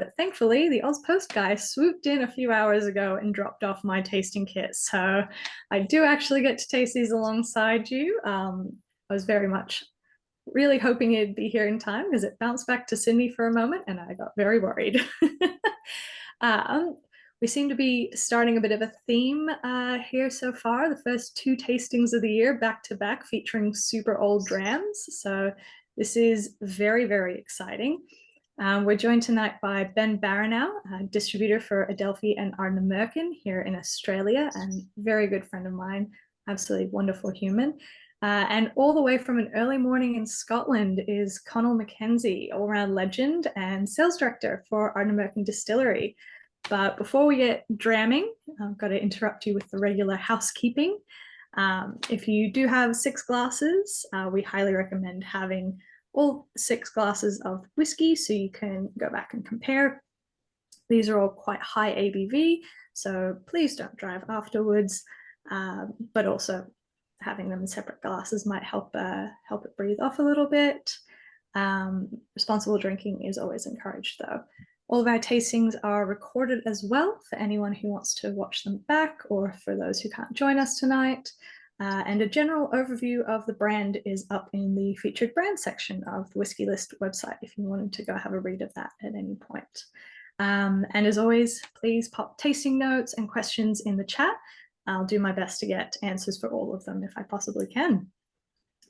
But thankfully, the Ozpost guy swooped in a few hours ago and dropped off my tasting kit. So I do actually get to taste these alongside you. I was very much really hoping it'd be here in time because it bounced back to Sydney for a moment and I got very worried. um, we seem to be starting a bit of a theme here so far. The first two tastings of the year back to back featuring super old drams. So this is very, very exciting. We're joined tonight by Ben Baranow, distributor for Adelphi and Ardnamurchan here in Australia, and very good friend of mine, absolutely wonderful human. And all the way from an early morning in Scotland is Connal Mackenzie, all-round legend and sales director for Ardnamurchan Distillery. But before we get dramming, I've got to interrupt you with the regular housekeeping. If you do have 6 glasses, we highly recommend having all 6 glasses of whiskey so you can go back and compare. These are all quite high ABV, so please don't drive afterwards, but also having them in separate glasses might help it breathe off a little bit. Responsible drinking is always encouraged though. All of our tastings are recorded as well for anyone who wants to watch them back or for those who can't join us tonight. And a general overview of the brand is up in the featured brand section of the Whisky List website if you wanted to go have a read of that at any point. And as always, please pop tasting notes and questions in the chat. I'll do my best to get answers for all of them if I possibly can.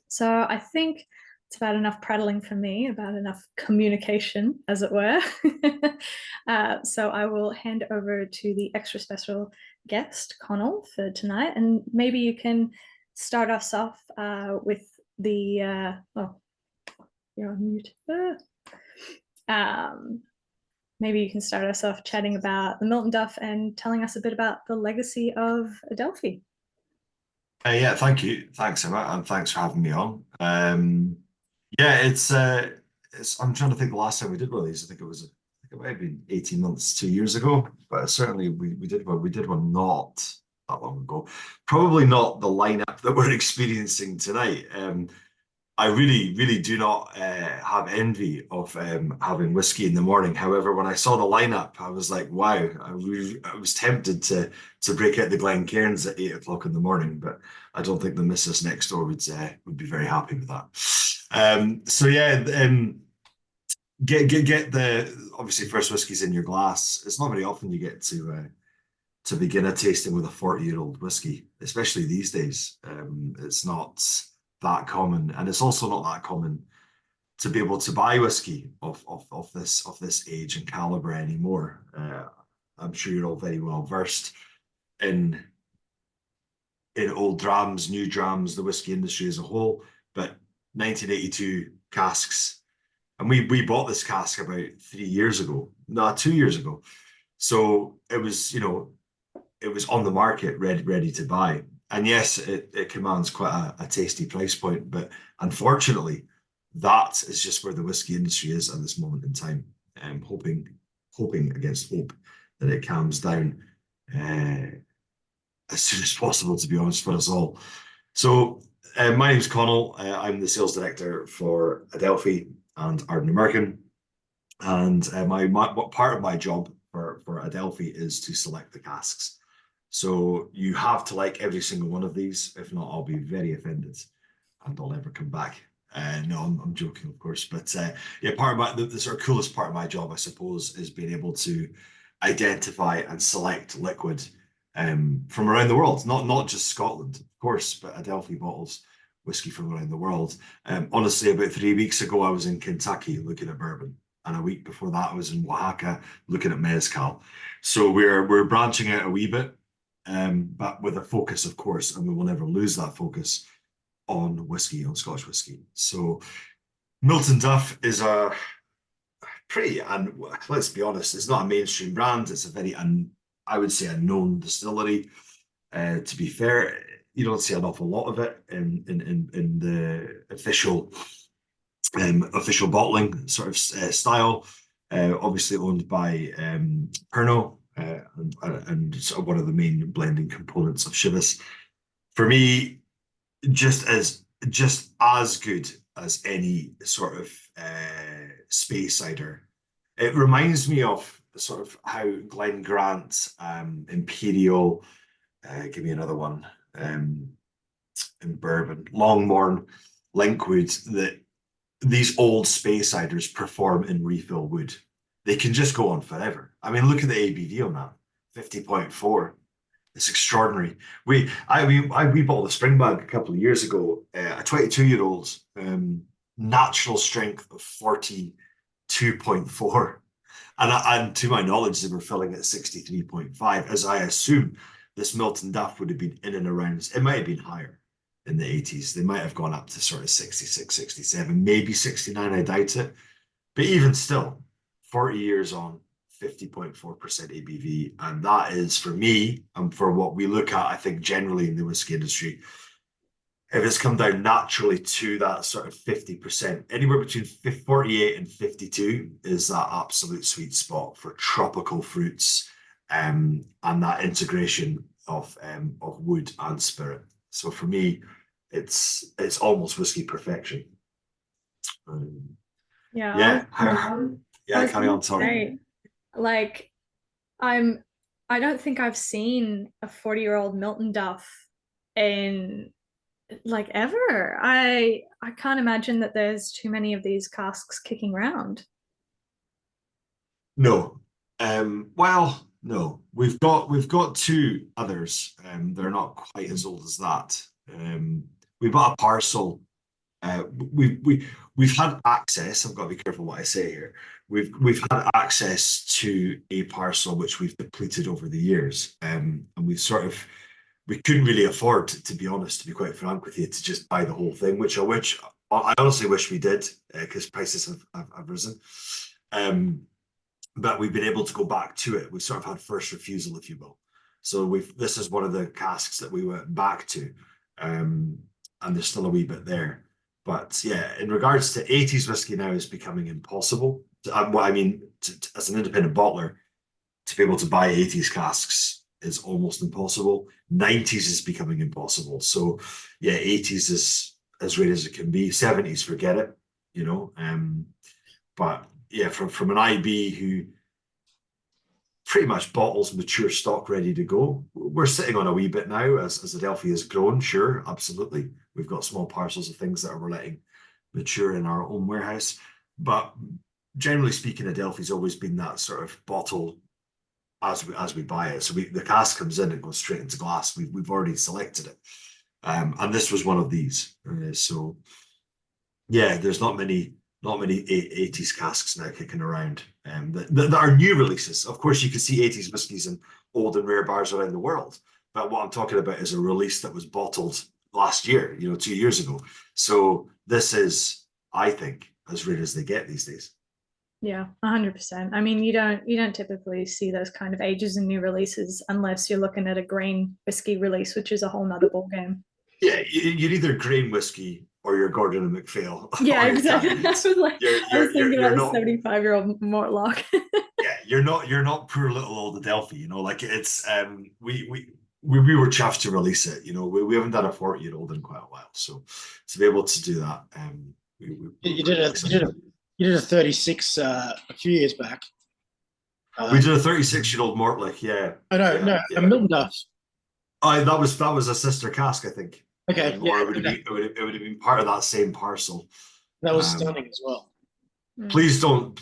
So I think it's about enough prattling for me, about enough communication, as it were. So I will hand over to the extra special guest, Connal, for tonight. And maybe you can start us off with the, oh, you're on mute. Maybe you can start us off chatting about the Miltonduff and telling us a bit about the legacy of Adelphi. Yeah, thank you. Thanks, Emma, and thanks for having me on. Yeah, I'm trying to think the last time we did one of these. I think it might have been 18 months, 2 years ago, but certainly we did one not that long ago. Probably not the lineup that we're experiencing tonight. I really, really do not have envy of having whiskey in the morning. However, when I saw the lineup, I was like, wow, I was tempted to break out the Glencairns at 8 o'clock in the morning, but I don't think the missus next door would be very happy with that. So yeah, get the obviously first whiskies in your glass. It's not very often you get to begin a tasting with a 40-year-old whiskey, especially these days. It's not that common, and it's also not that common to be able to buy whiskey of this age and caliber anymore. I'm sure you're all very well versed in old drams, new drams, the whiskey industry as a whole, but 1982 casks, and we bought this cask about 3 years ago, no, 2 years ago. So it was, it was on the market, ready to buy. And yes, it commands quite a tasty price point, but unfortunately, that is just where the whiskey industry is at this moment in time. Hoping against hope that it calms down as soon as possible, to be honest, for us all. So my name is Connal. I'm the sales director for Adelphi and Ardnamurchan, and my part of my job for Adelphi is to select the casks. So you have to like every single one of these. If not, I'll be very offended and I'll never come back. No, I'm joking, of course. But yeah, part of the sort of coolest part of my job, I suppose, is being able to identify and select liquid from around the world, not just Scotland, of course, but Adelphi bottles whiskey from around the world. Honestly, about 3 weeks ago, I was in Kentucky looking at bourbon, and a week before that, I was in Oaxaca looking at mezcal. So we're branching out a wee bit. But with a focus, of course, and we will never lose that focus on whiskey, on Scotch whiskey. So Miltonduff is a pretty, and let's be honest, it's not a mainstream brand. It's a very, I would say, a known distillery. To be fair, you don't see an awful lot of it in the official bottling sort of style. Obviously owned by Pernod. And sort of one of the main blending components of Chivas. For me, just as good as any sort of Speyside It reminds me of sort of how Glen Grant, Imperial, give me another one, in Bourbon, Longmorn, Linkwood, that these old Speysiders perform in refill wood. They can just go on forever. I mean, look at the ABV on that, 50.4. It's extraordinary. We bought the Springbag a couple of years ago, a 22-year-old, natural strength of 42.4. And to my knowledge, they were filling at 63.5, as I assume this Miltonduff would have been in and around, it might have been higher in the 80s. They might have gone up to sort of 66, 67, maybe 69, I doubt it. But even still, 40 years on, 50.4% ABV. And that is, for me, and for what we look at, I think, generally in the whiskey industry, if it's come down naturally to that sort of 50%, anywhere between 48 and 52 is that absolute sweet spot for tropical fruits, and that integration of wood and spirit. So for me, it's almost whiskey perfection. Yeah. Carry on. Sorry. Like, I don't think I've seen a 40-year-old Miltonduff in like ever. I can't imagine that there's too many of these casks kicking around. No. Well, no. We've got two others. They're not quite as old as that. We bought a parcel. We've had access. I've got to be careful what I say here. We've had access to a parcel which we've depleted over the years, and we couldn't really afford, to be honest, to be quite frank with you, to just buy the whole thing, which I honestly wish we did, because prices have risen. But we've been able to go back to it. We sort of had first refusal, if you will. So this is one of the casks that we went back to, and there's still a wee bit there. But yeah, in regards to 80s whiskey now is becoming impossible. What I mean, as an independent bottler, to be able to buy 80s casks is almost impossible. 90s is becoming impossible. So yeah, 80s is as rare as it can be. 70s, forget it, you know. But yeah, from an IB who pretty much bottles mature stock ready to go. We're sitting on a wee bit now as Adelphi has grown, sure, absolutely. We've got small parcels of things that we're letting mature in our own warehouse. But generally speaking, Adelphi's always been that sort of bottle as we buy it. So the cask comes in and goes straight into glass. We've already selected it. And this was one of these. So yeah, there's not many 80s casks now kicking around, that are new releases. Of course, you can see 80s whiskies in old and rare bars around the world, but what I'm talking about is a release that was bottled last year, 2 years ago. So this is, I think, as rare as they get these days. Yeah, 100%. I mean, you don't typically see those kind of ages and new releases unless you're looking at a grain whiskey release, which is a whole nother ballgame. Yeah, you're either grain whiskey or you're Gordon and MacPhail. Yeah, exactly. That's what, like, I was thinking about the 75-year-old Mortlock. Yeah, you're not poor little old Adelphi, like it's we were chuffed to release it. We haven't done a 40-year-old in quite a while, so to be able to do that, you did a 36 a few years back. We did a 36-year-old Mortlock, yeah. Oh no, yeah. A Miltonduff. That was a sister cask, I think. Okay, or it would have been part of that same parcel. That was stunning as well. Please don't.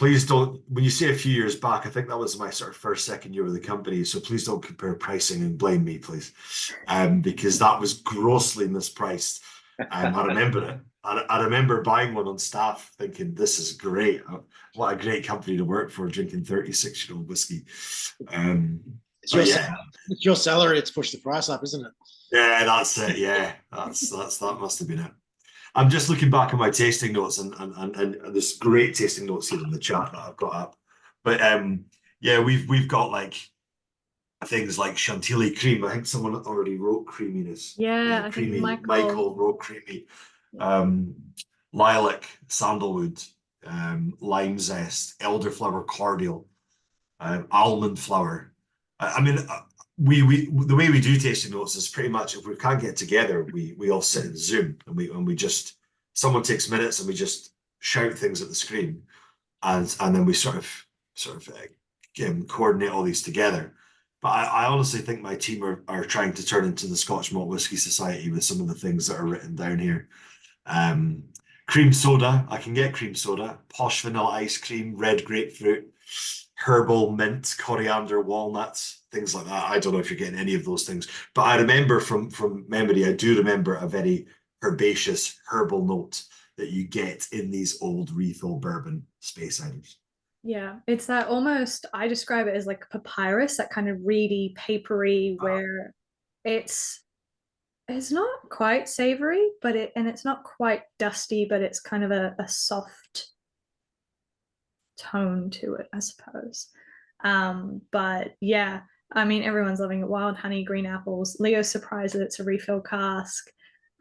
When you say a few years back, I think that was my sort of second year with the company. So please don't compare pricing and blame me, please, because that was grossly mispriced. I remember it. I remember buying one on staff, thinking this is great. What a great company to work for, drinking 36-year-old whiskey. It's your salary to push the price up, isn't it? Yeah, that's it. Yeah, that must have been it. I'm just looking back at my tasting notes, and there's great tasting notes here in the chat that I've got up. But yeah, we've got like things like Chantilly cream. I think someone already wrote creaminess. Yeah, I think Michael wrote creamy. Lilac, sandalwood, lime zest, elderflower cordial, almond flower. I mean, we the way we do tasting notes is pretty much, if we can't get together, we all sit in Zoom and we just, someone takes minutes and we just shout things at the screen, and then we sort of sort of coordinate all these together. But I honestly think my team are trying to turn into the Scotch Malt Whisky Society with some of the things that are written down here. Cream soda, I can get cream soda, posh vanilla ice cream, red grapefruit, herbal mint, coriander, walnuts, things like that. I don't know if you're getting any of those things, but I remember from memory, I do remember a very herbaceous herbal note that you get in these old refill bourbon Speysiders. Yeah, it's that almost, I describe it as like papyrus, that kind of reedy, papery, where it's not quite savory, but it's not quite dusty, but it's kind of a soft tone to it, I suppose. But yeah, I mean, everyone's loving it. Wild honey, green apples. Leo's surprised that it's a refill cask.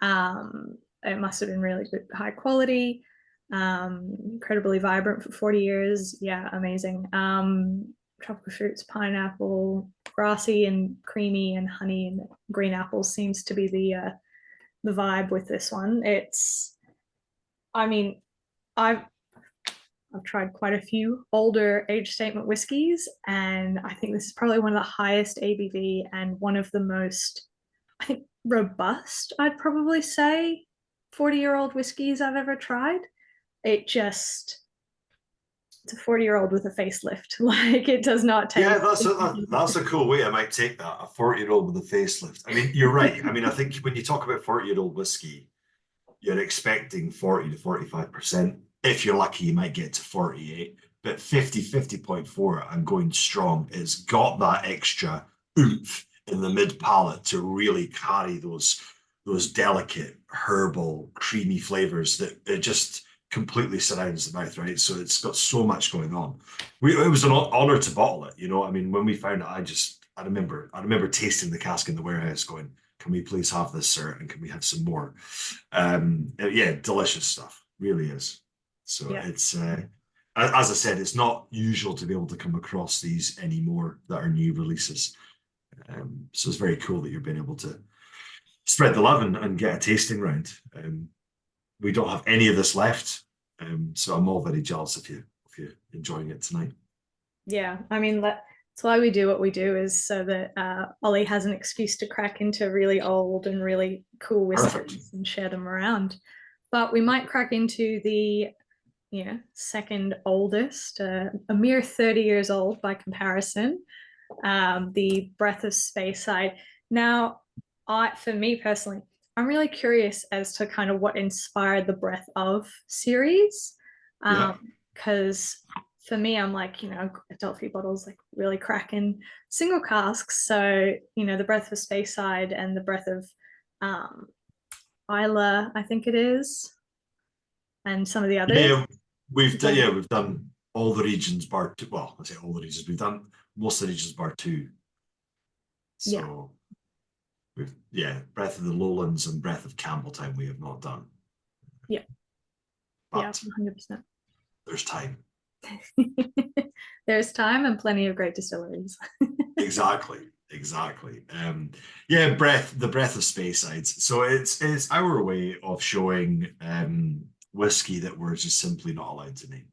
It must have been really good, high quality. Incredibly vibrant for 40 years. Yeah, amazing. Tropical fruits, pineapple, grassy and creamy, and honey and green apples seems to be the vibe with this one. I mean, I've tried quite a few older age statement whiskies, and I think this is probably one of the highest ABV and one of the most, I think, robust, I'd probably say, 40-year-old whiskies I've ever tried. It's a 40-year-old with a facelift. Like, it does not take. Yeah, that's a cool way. I might take that. A 40-year-old with a facelift. I mean, you're right. I mean, I think when you talk about 40-year-old whiskey, you're expecting 40 to 45%. If you're lucky, you might get to 48. But 50.4 and going strong, it's got that extra oomph in the mid palate to really carry those delicate herbal creamy flavors that it just completely surrounds the mouth, right? So it's got so much going on. It was an honor to bottle it, you know. I mean, when we found it, I remember tasting the cask in the warehouse, going, "Can we please have this, sir? And can we have some more?" Yeah, delicious stuff, really is. So yeah. It's as I said, it's not usual to be able to come across these anymore that are new releases. So it's very cool that you've been able to spread the love and get a tasting round. We don't have any of this left, so I'm all very jealous if you're enjoying it tonight. Yeah, I mean, that's why we do what we do, is so that Ollie has an excuse to crack into really old and really cool whiskeys and share them around. But we might crack into the second oldest, a mere 30 years old by comparison, the Breath of Speyside. Now, for me personally, I'm really curious as to kind of what inspired the Breath of series. Because for me, I'm like, Adelphi bottles, like really cracking single casks. So, the Breath of Speyside and the Breath of Islay, I think it is, and some of the others. Yeah, we've done all the regions bar two. Well, I say all the regions. We've done most of the regions bar two. So Breath of the Lowlands and Breath of Campbelltown we have not done. Yeah. But 100%. There's time. There's time and plenty of great distilleries. Exactly. The Breath of Speysides. So it's our way of showing whiskey that we're just simply not allowed to name.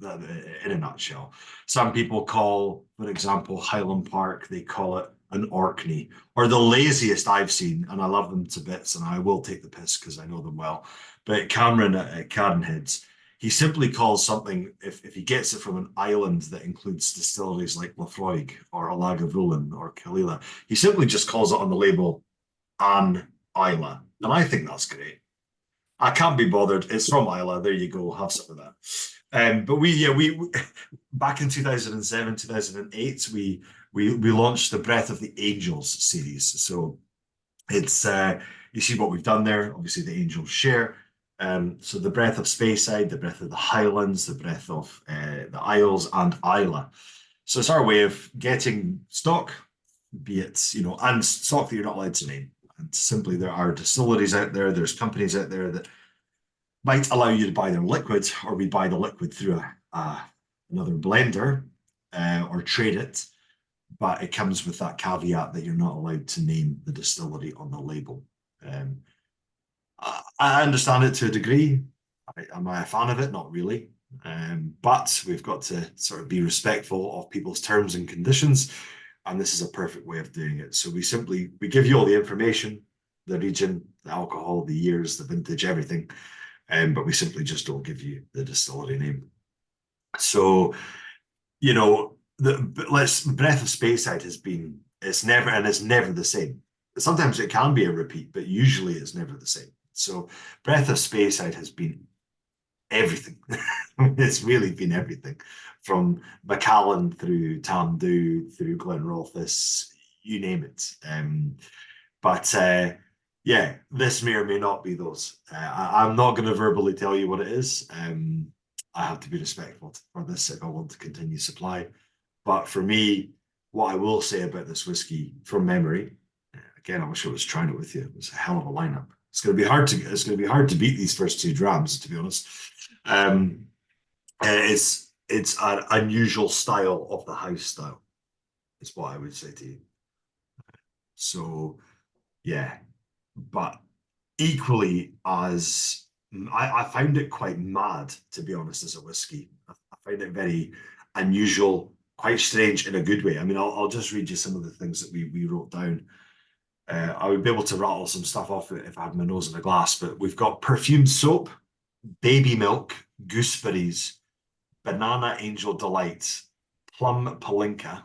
In a nutshell. Some people call, for example, Highland Park, they call it an Orkney, or the laziest I've seen, and I love them to bits, and I will take the piss because I know them well. But Cameron at Cadenheads, he simply calls something, if he gets it from an island that includes distilleries like Laphroaig or Lagavulin or Caol, he simply just calls it on the label An Isla. And I think that's great. I can't be bothered. It's from Islay. There you go. Have some of that. But we back in 2007, 2008, we launched the Breath of the Angels series. So it's you see what we've done there. Obviously, the Angels share. So the Breath of Speyside, the Breath of the Highlands, the Breath of the Isles, and Islay. So it's our way of getting stock, be it and stock that you're not allowed to name. And simply, there are distilleries out there, there's companies out there that might allow you to buy their liquid, or we buy the liquid through another blender or trade it. But it comes with that caveat that you're not allowed to name the distillery on the label. I understand it to a degree. Am I a fan of it? Not really. But we've got to sort of be respectful of people's terms and conditions, and this is a perfect way of doing it. So we give you all the information, the region, the alcohol, the years, the vintage, everything, but we simply just don't give you the distillery name. So, you know, the Breath of Speyside it's never the same. Sometimes it can be a repeat, but usually it's never the same. So Breath of Speyside has been everything. It's really been everything, from Macallan through Tamdhu through Glenrothes, you name it. Yeah, this may or may not be those. I'm not going to verbally tell you what it is. I have to be respectful for this if I want to continue supply. But for me, what I will say about this whiskey from memory, again, I wish I was trying it with you. It was a hell of a lineup. It's going to be hard to beat these first two drams, to be honest. It's an unusual style of the house style, is what I would say to you. So yeah, but equally as I found it quite mad, to be honest, as a whiskey. I find it very unusual, quite strange in a good way. I mean, I'll just read you some of the things that we wrote down. I would be able to rattle some stuff off if I had my nose in a glass, but we've got perfumed soap, baby milk, gooseberries, banana angel delight, plum palinka,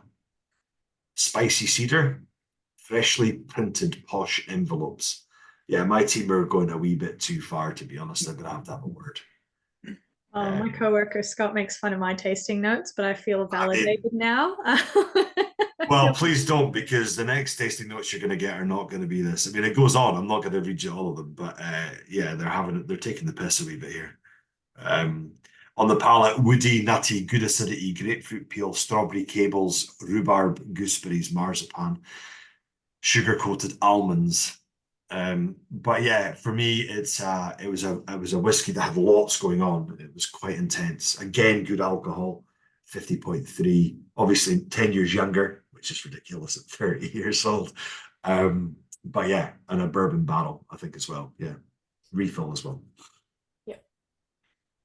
spicy cedar, freshly printed posh envelopes. Yeah, my team are going a wee bit too far, to be honest. I'm going to have a word. My coworker Scott makes fun of my tasting notes, but I feel validated now. Well, please don't, because the next tasting notes you're going to get are not going to be this. I mean, it goes on. I'm not going to read you all of them, but yeah, they're taking the piss a wee bit here. On the palate, woody, nutty, good acidity, grapefruit peel, strawberry cables, rhubarb, gooseberries, marzipan, sugar-coated almonds. But yeah, for me, it was a whiskey that had lots going on. It was quite intense. Again, good alcohol, 50.3. Obviously, 10 years younger, which is ridiculous at 30 years old. But yeah, and a bourbon barrel, I think, as well. Yeah, refill as well.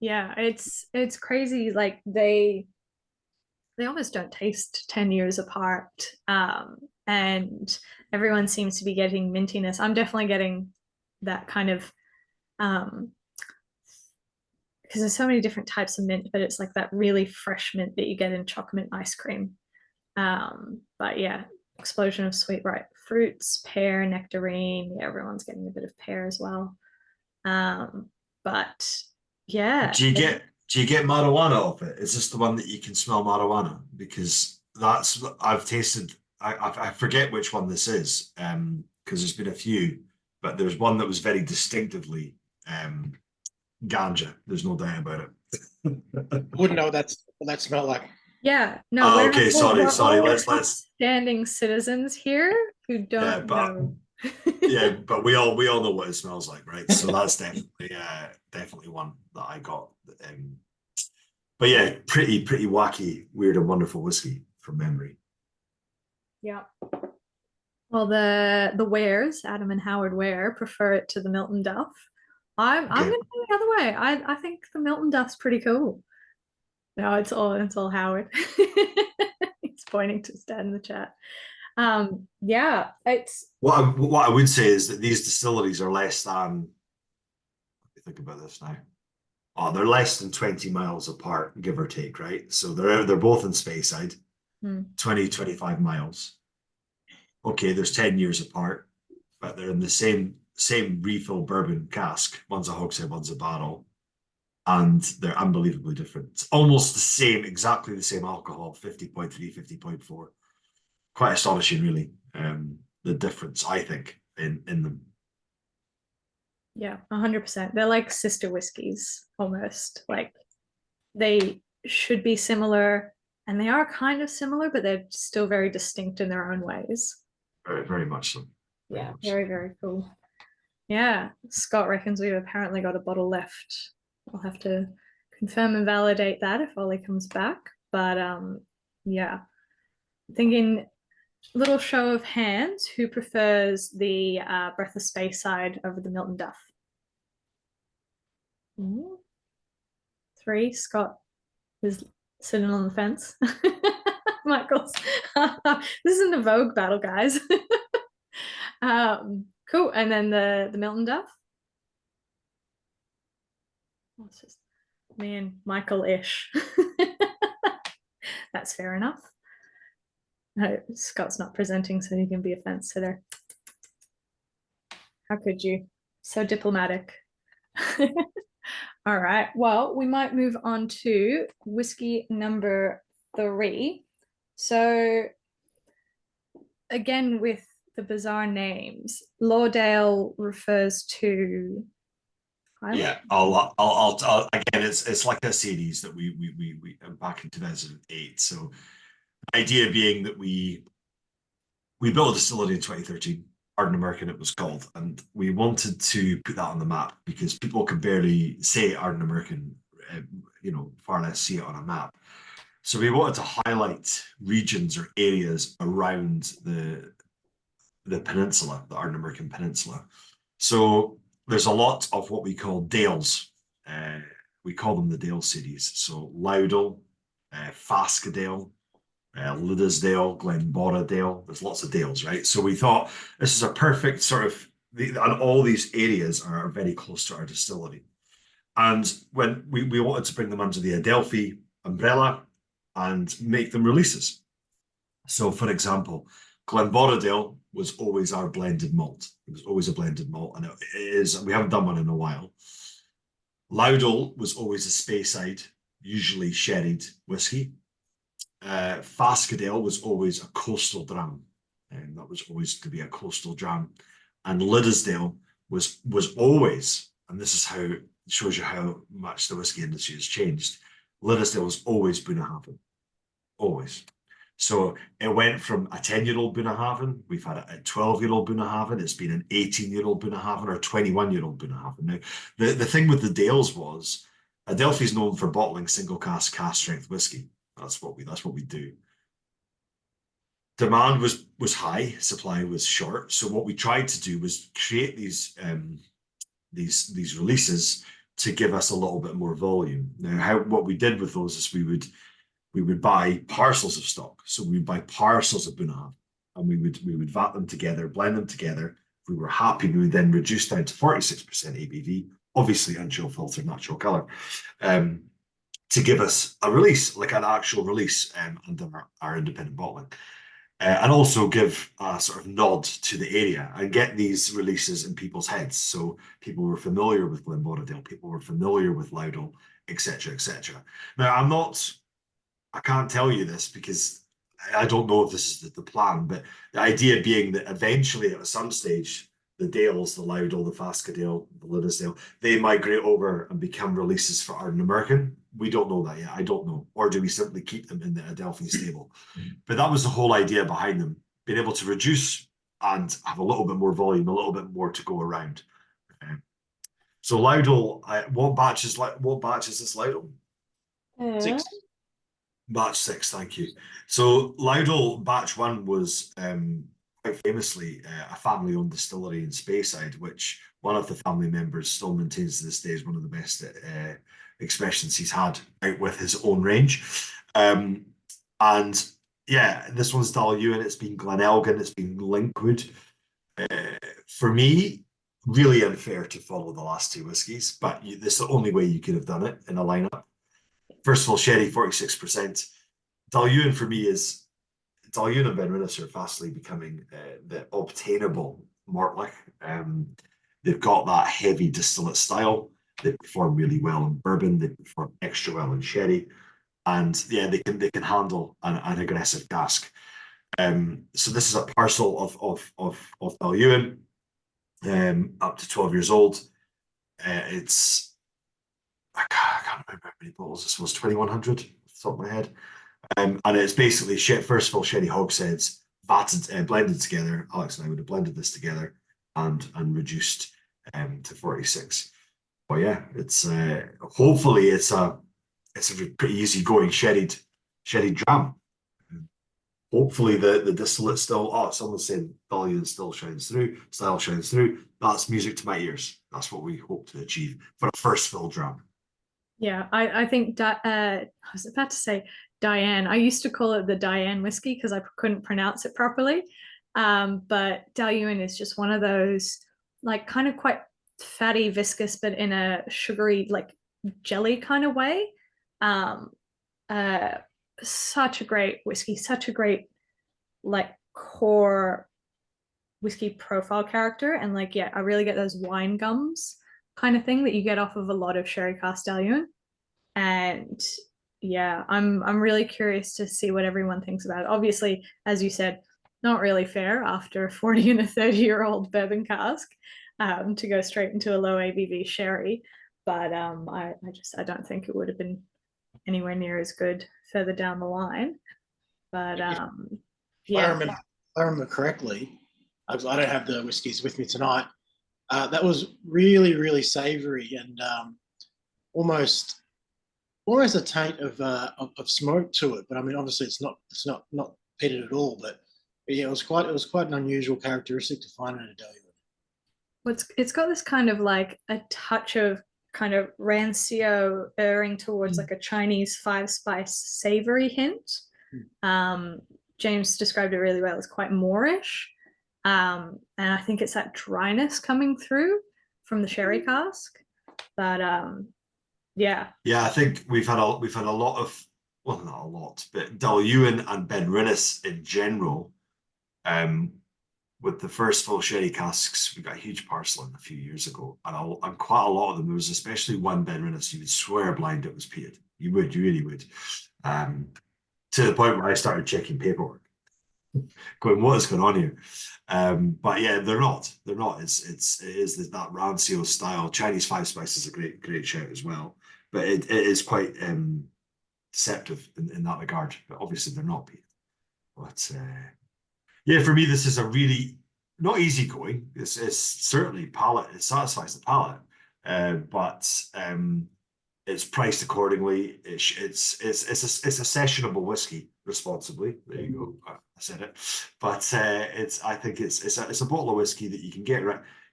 Yeah, it's crazy. Like they almost don't taste 10 years apart. And everyone seems to be getting mintiness. I'm definitely getting that kind of because there's so many different types of mint, but it's like that really fresh mint that you get in chocolate mint ice cream. But yeah, explosion of sweet ripe fruits, pear, nectarine. Yeah, everyone's getting a bit of pear as well. But yeah. Do you get marijuana off it? Is this the one that you can smell marijuana? Because that's I've tasted. I forget which one this is, because there's been a few, but there's one that was very distinctively ganja. There's no doubt about it. Wouldn't know what that smelled like. Yeah, no. Oh, okay, sorry. Let's standing citizens here who don't know. Yeah, but we all know what it smells like, right? So that's definitely one that I got. But yeah, pretty wacky, weird, and wonderful whiskey from memory. Yeah. Well, the Wares, Adam and Howard Ware, prefer it to the Miltonduff. I'm going to go the other way. I think the Miltonduff's pretty cool. No, it's all Howard. He's pointing to Stan in the chat. Yeah, it's what I would say is that these distilleries are less than, let me think about this now. Oh, they're less than 20 miles apart, give or take, right? So they're both in Speyside, 25 miles. Okay, there's 10 years apart, but they're in the same refill bourbon cask. One's a hogshead, one's a barrel. And they're unbelievably different. It's almost the same, exactly the same alcohol, 50.3, 50.4. Quite astonishing, really, the difference, I think, in them. Yeah, 100%. They're like sister whiskies, almost. Like they should be similar, and they are kind of similar, but they're still very distinct in their own ways. Very, very much so. Very, very cool. Yeah, Scott reckons we've apparently got a bottle left. I'll have to confirm and validate that if Ollie comes back. But yeah, thinking little show of hands, who prefers the Breath of Speyside over the Miltonduff? 3, Scott who's sitting on the fence. Michael's. This isn't a Vogue battle, guys. Cool. And then the Miltonduff. It's just me and Michael-ish. That's fair enough. No, Scott's not presenting, so he can be a fence sitter. How could you? So diplomatic. All right. Well, we might move on to whiskey number 3. So again, with the bizarre names, Laudale refers to. Yeah, I'll again. It's like a series that we back in 2008. So the idea being that we built a distillery in 2013. Ardnamurchan it was called, and we wanted to put that on the map because people can barely say Ardnamurchan, far less see it on a map. So we wanted to highlight regions or areas around the peninsula, the Ardnamurchan Peninsula. So there's a lot of what we call dales. We call them the Dale series. So Laudale, Fascadale, Liddesdale, Glenborodale. There's lots of dales, right? So we thought this is a perfect sort of, and all these areas are very close to our distillery. And when we wanted to bring them under the Adelphi umbrella and make them releases. So for example, Glenborodale was always our blended malt. It was always a blended malt, and it is, we haven't done one in a while. Laudale was always a Speyside, usually sherried whiskey. Fascadale was always a coastal dram, and that was always to be a coastal dram. And Liddesdale was always, and this is how it shows you how much the whiskey industry has changed. Liddesdale was always Bunnahabhain, always. So it went from a 10-year-old Bunnahabhain, we've had a 12-year-old Bunnahabhain, it's been an 18-year-old Bunnahabhain or a 21-year-old Bunnahabhain. Now, the thing with the Dales was, Adelphi is known for bottling single cask strength whiskey. That's what we do. Demand was high, supply was short. So what we tried to do was create these releases to give us a little bit more volume. Now, what we did with those is we would buy parcels of stock. So we would buy parcels of Bunnahabhain, and we would vat them together, blend them together. If we were happy, we would then reduce down to 46% ABV, obviously unchill filtered natural color, to give us a release, like an actual release under our independent bottling. And also give a sort of nod to the area and get these releases in people's heads. So people were familiar with Glenborodale, people were familiar with Laudale, etc., etc. Now, I can't tell you this because I don't know if this is the plan, but the idea being that eventually at some stage, the Dales, the Laudale, the Fascadale, the Liddesdale, they migrate over and become releases for Ardnamurchan. We don't know that yet. I don't know. Or do we simply keep them in the Adelphi stable? But that was the whole idea behind them, being able to reduce and have a little bit more volume, a little bit more to go around. So Laudale, what batch is this Laudale? 6. Batch 6, thank you. So Laudale batch 1 was quite famously a family-owned distillery in Speyside, which one of the family members still maintains to this day is one of the best expressions he's had out with his own range. And yeah, this one's Dailuaine, it's been Glenelgan, it's been Linkwood. For me, really unfair to follow the last 2 whiskies, but this is the only way you could have done it in a lineup. First of all, sherry, 46%. Dailuaine for me is, Dailuaine and Benrinnes are fastly becoming the obtainable Mortlach. They've got that heavy distillate style. They perform really well in bourbon. They perform extra well in sherry, and yeah, they can handle an aggressive cask. So this is a parcel of Dailuaine, up to 12 years old. It's I can't remember how many bottles this was, 2,100 off the top of my head. And it's basically first of all sherry hogsheads, vatted, blended together. Alex and I would have blended this together and reduced to 46. But yeah, it's hopefully it's a pretty easy going sherried dram. Hopefully the distillate still, someone's saying Dailuaine still shines through, style shines through. That's music to my ears. That's what we hope to achieve for a first fill dram. Yeah, I think I was about to say Diane. I used to call it the Diane whiskey because I couldn't pronounce it properly. But Dailuaine is just one of those like kind of quite fatty, viscous, but in a sugary like jelly kind of way. Um, uh, Such a great whiskey, such a great like core whiskey profile character, and like yeah, I really get those wine gums kind of thing that you get off of a lot of sherry cask Dailuaine. And yeah, I'm really curious to see what everyone thinks about it. Obviously, as you said, not really fair after a 40 and a 30-year-old bourbon cask to go straight into a low ABV sherry. But I don't think it would have been anywhere near as good further down the line. But If I yeah, remember, if I remember correctly, I don't have the whiskies with me tonight. That was really, really savoury and almost almost a taint of smoke to it. But I mean, obviously, it's not peated at all. But yeah, it was quite an unusual characteristic to find in a Dailuaine. it's got this kind of like a touch of kind of rancio erring towards like a Chinese five spice savory hint. Um, James described it really well. It's quite Moorish. And I think it's that dryness coming through from the sherry cask. But yeah, Yeah, I think we've had a lot of, well, not a lot, but Dailuaine and Ben Rinnes in general. Um, with the first full sherry casks, we got a huge parcel in a few years ago, and quite a lot of them. There was especially one Ben Rinnes, you would swear blind it was peated. You really would. To the point where I started checking paperwork, going, what is going on here? But yeah, they're not. They're not. It is that rancio style. Chinese five spice is a great shout as well, but it is quite deceptive in that regard. But obviously, they're not peated. But yeah, for me, this is a really not easy going. It's certainly palate. It satisfies the palate, but it's priced accordingly. It's a sessionable whiskey responsibly. There you go. I said it. But I think it's a bottle of whiskey that you can get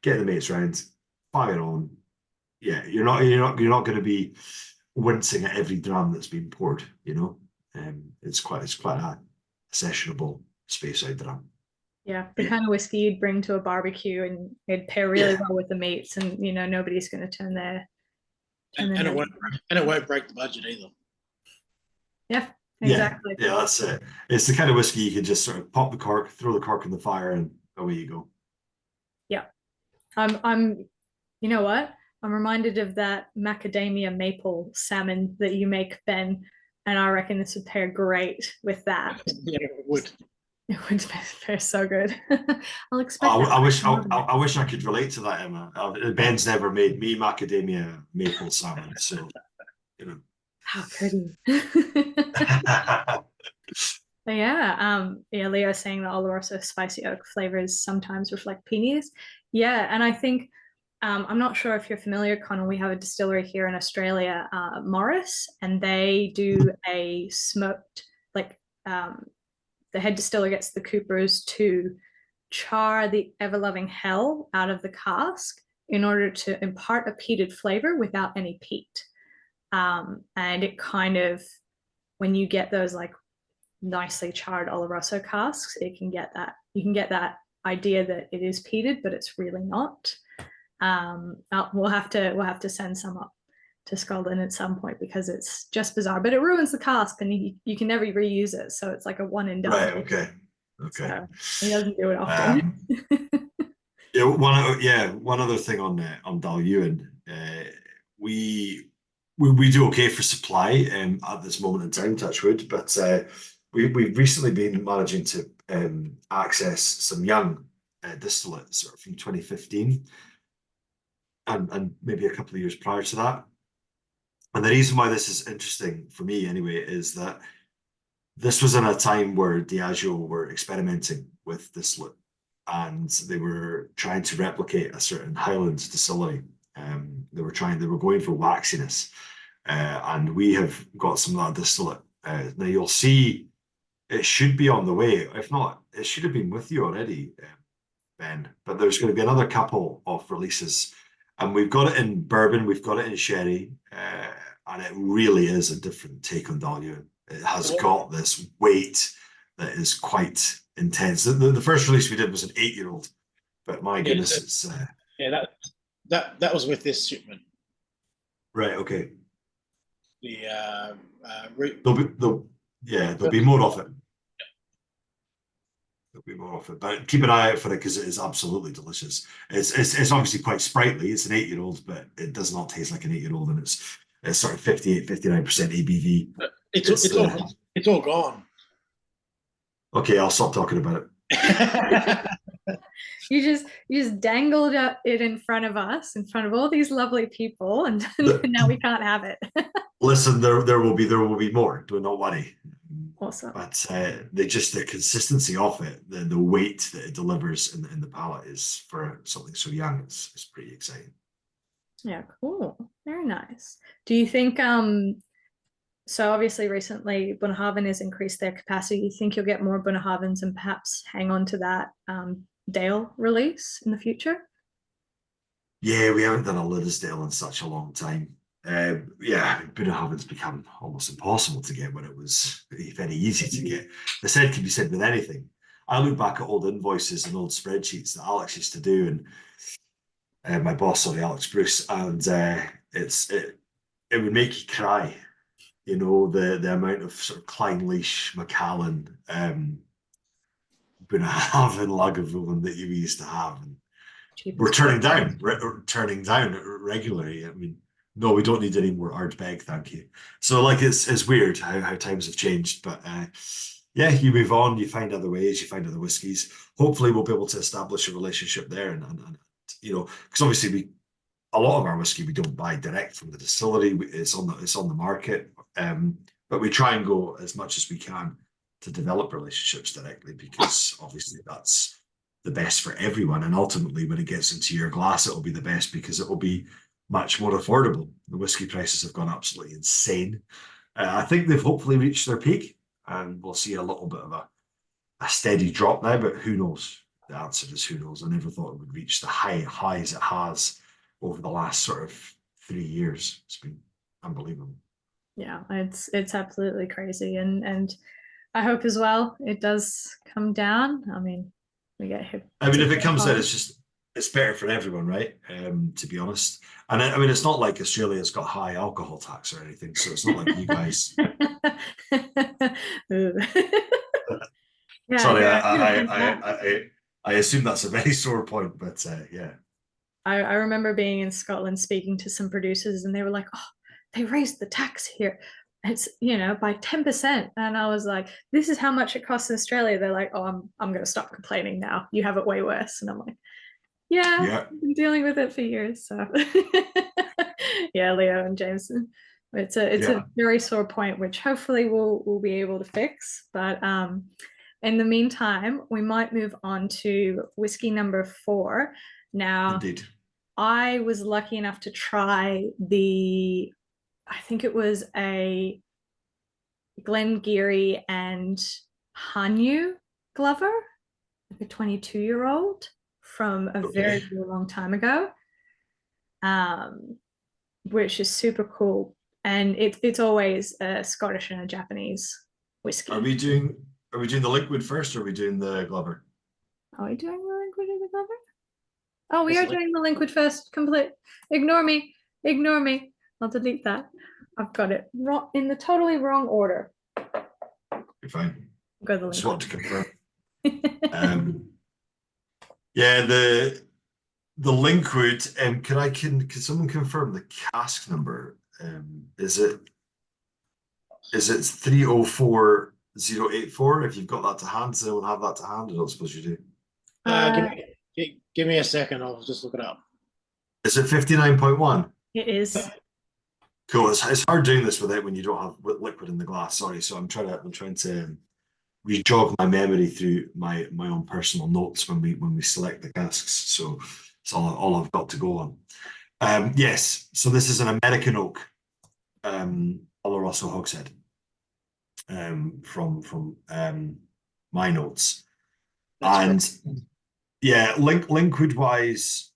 the mates round, fire on. Yeah, you're not going to be wincing at every dram that's being poured. You know, it's quite a sessionable Speyside dram. yeah, the kind of whiskey you'd bring to a barbecue and it'd pair really well with the meats, and you know nobody's going to And it won't break the budget either. Yeah, exactly. Yeah, that's it. It's the kind of whiskey you can just sort of pop the cork, throw the cork in the fire, and away you go. Yeah, I'm. You know what? I'm reminded of that macadamia maple salmon that you make, Ben, and I reckon this would pair great with that. Yeah, it would. It would pair so good. I'll expect. I wish I could relate to that, Emma. Ben's never made me macadamia maple salmon, so you know. How could he? Yeah, Leo saying that Oloroso spicy oak flavors sometimes reflect peonies. Yeah, and I think I'm not sure if you're familiar, Connell. We have a distillery here in Australia, Morris, and they do a smoked like the head distiller gets the coopers to char the ever-loving hell out of the cask in order to impart a peated flavor without any peat. And it kind of, when you get those like nicely charred Oloroso casks, you can get that idea that it is peated, but it's really not. We'll have to send some up to Scotland at some point because it's just bizarre, but it ruins the cask and you can never reuse it. So it's like a one and done. Right. Okay. So he doesn't do it often. One other thing on Dailuaine, we do okay for supply at this moment in time, touch wood, but we've recently been managing to access some young distillates sort of from 2015 and maybe a couple of years prior to that. And the reason why this is interesting for me anyway is that this was in a time where Diageo were experimenting with distillate and they were trying to replicate a certain Highlands distillery. They were going for waxiness, and we have got some of that distillate. Now you'll see it should be on the way. If not, it should have been with you already, Ben. But there's going to be another couple of releases, and we've got it in bourbon, we've got it in sherry, and it really is a different take on Dailuaine. It has got this weight that is quite intense. The first release we did was an 8-year-old, but my goodness, it's yeah, that was with this shipment. right. Okay, The there'll be more of it. There'll be more of it, but keep an eye out for it because it is absolutely delicious. It's obviously quite sprightly. It's an 8-year-old, but it does not taste like an 8-year-old, and it's sort of 58, 59% ABV. It's all gone. Okay, I'll stop talking about it. You just dangled it in front of us, in front of all these lovely people, and now we can't have it. Listen, there will be more. Do not worry. Awesome. But the consistency of it, the weight that it delivers in the palate is for something so young. It's pretty exciting. Yeah, cool. Very nice. Do you think so obviously recently Bunnahabhain has increased their capacity. You think you'll get more Bunnahabhains and perhaps hang on to that Dale release in the future? Yeah, we haven't done a Liddesdale in such a long time. Bunnahabhain's become almost impossible to get when it was very easy to get. The said can be said with anything. I look back at old invoices and old spreadsheets that Alex used to do, and my boss, Alex Bruce, and it would make you cry. You know, the amount of sort of Kleinleash, Macallan, Bunnahabhain, Lagavulin that you used to have. And we're turning down regularly. I mean, no, we don't need any more Ardbeg, thank you. So like it's weird how times have changed, but yeah, you move on, you find other ways, you find other whiskies. Hopefully we'll be able to establish a relationship there, and you know, because obviously a lot of our whiskey we don't buy direct from the distillery. It's on the market, but we try and go as much as we can to develop relationships directly, because obviously that's the best for everyone. And ultimately, when it gets into your glass, it will be the best because it will be much more affordable. The whiskey prices have gone absolutely insane. I think they've hopefully reached their peak, and we'll see a little bit of a steady drop now, but who knows? The answer is who knows. I never thought it would reach the highs it has over the last sort of 3 years. It's been unbelievable. Yeah, it's absolutely crazy, and I hope as well it does come down. I mean, we get hit. I mean, if it comes in, it's better for everyone, right? To be honest. And I mean, it's not like Australia's got high alcohol tax or anything, so it's not like you guys. Yeah, Sorry, yeah, I assume that's a very sore point, but yeah. I remember being in Scotland speaking to some producers, and they were like, "Oh, they raised the tax here. It's, you know, by 10%." And I was like, "This is how much it costs in Australia." They're like, "Oh, I'm going to stop complaining now. You have it way worse." And I'm like, yeah, I've been dealing with it for years. So yeah, Leo and Jameson. It's a very sore point, which hopefully we'll be able to fix. But in the meantime, we might move on to whiskey number 4. Now, Indeed. I was lucky enough to try I think it was a Glengarry and Hanyu Glover, like a 22-year-old from a very, very long time ago, which is super cool. And it's always a Scottish and a Japanese whiskey. Are we doing the Linkwood first, or are we doing the Glover? Are we doing the Linkwood or the Glover? Oh, we are doing the Linkwood first. Ignore me. I'll delete that. I've got it wrong, in the totally wrong order. You're fine. Go the Just want to confirm. Yeah, the Linkwood. Can someone confirm the cask number? Is it 304084? If you've got that to hand, does anyone have that to hand? I don't suppose you do. Give me a second. I'll just look it up. Is it 59.1? It is. Cool. It's hard doing this when you don't have liquid in the glass. Sorry. So I'm trying to re-jog my memory through my own personal notes when we select the casks. So it's all I've got to go on. Yes. So this is an American oak, Oloroso hogshead, from my notes. That's great. Yeah, Linkwood wise,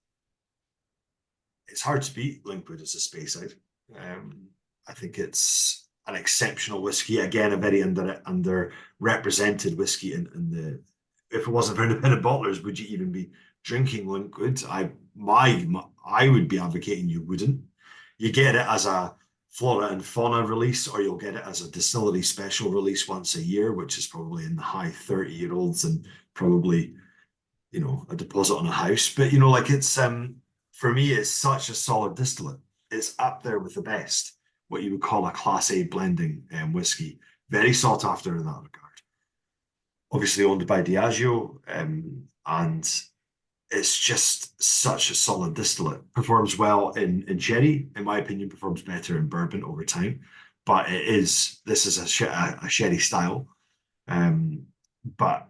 it's hard to beat Linkwood as a Speyside. I think it's an exceptional whiskey. Again, a very underrepresented whiskey in the. If it wasn't for independent bottlers, would you even be drinking Linkwood? I would be advocating you wouldn't. You get it as a flora and fauna release, or you'll get it as a distillery special release once a year, which is probably in the high 30-year-olds and probably, you know, a deposit on a house. But you know, like it's for me, it's such a solid distillate. It's up there with the best, what you would call a Class A blending whiskey. Very sought after in that regard. Obviously owned by Diageo, and it's just such a solid distillate. Performs well in sherry, in my opinion, performs better in bourbon over time. But this is a sherry style, but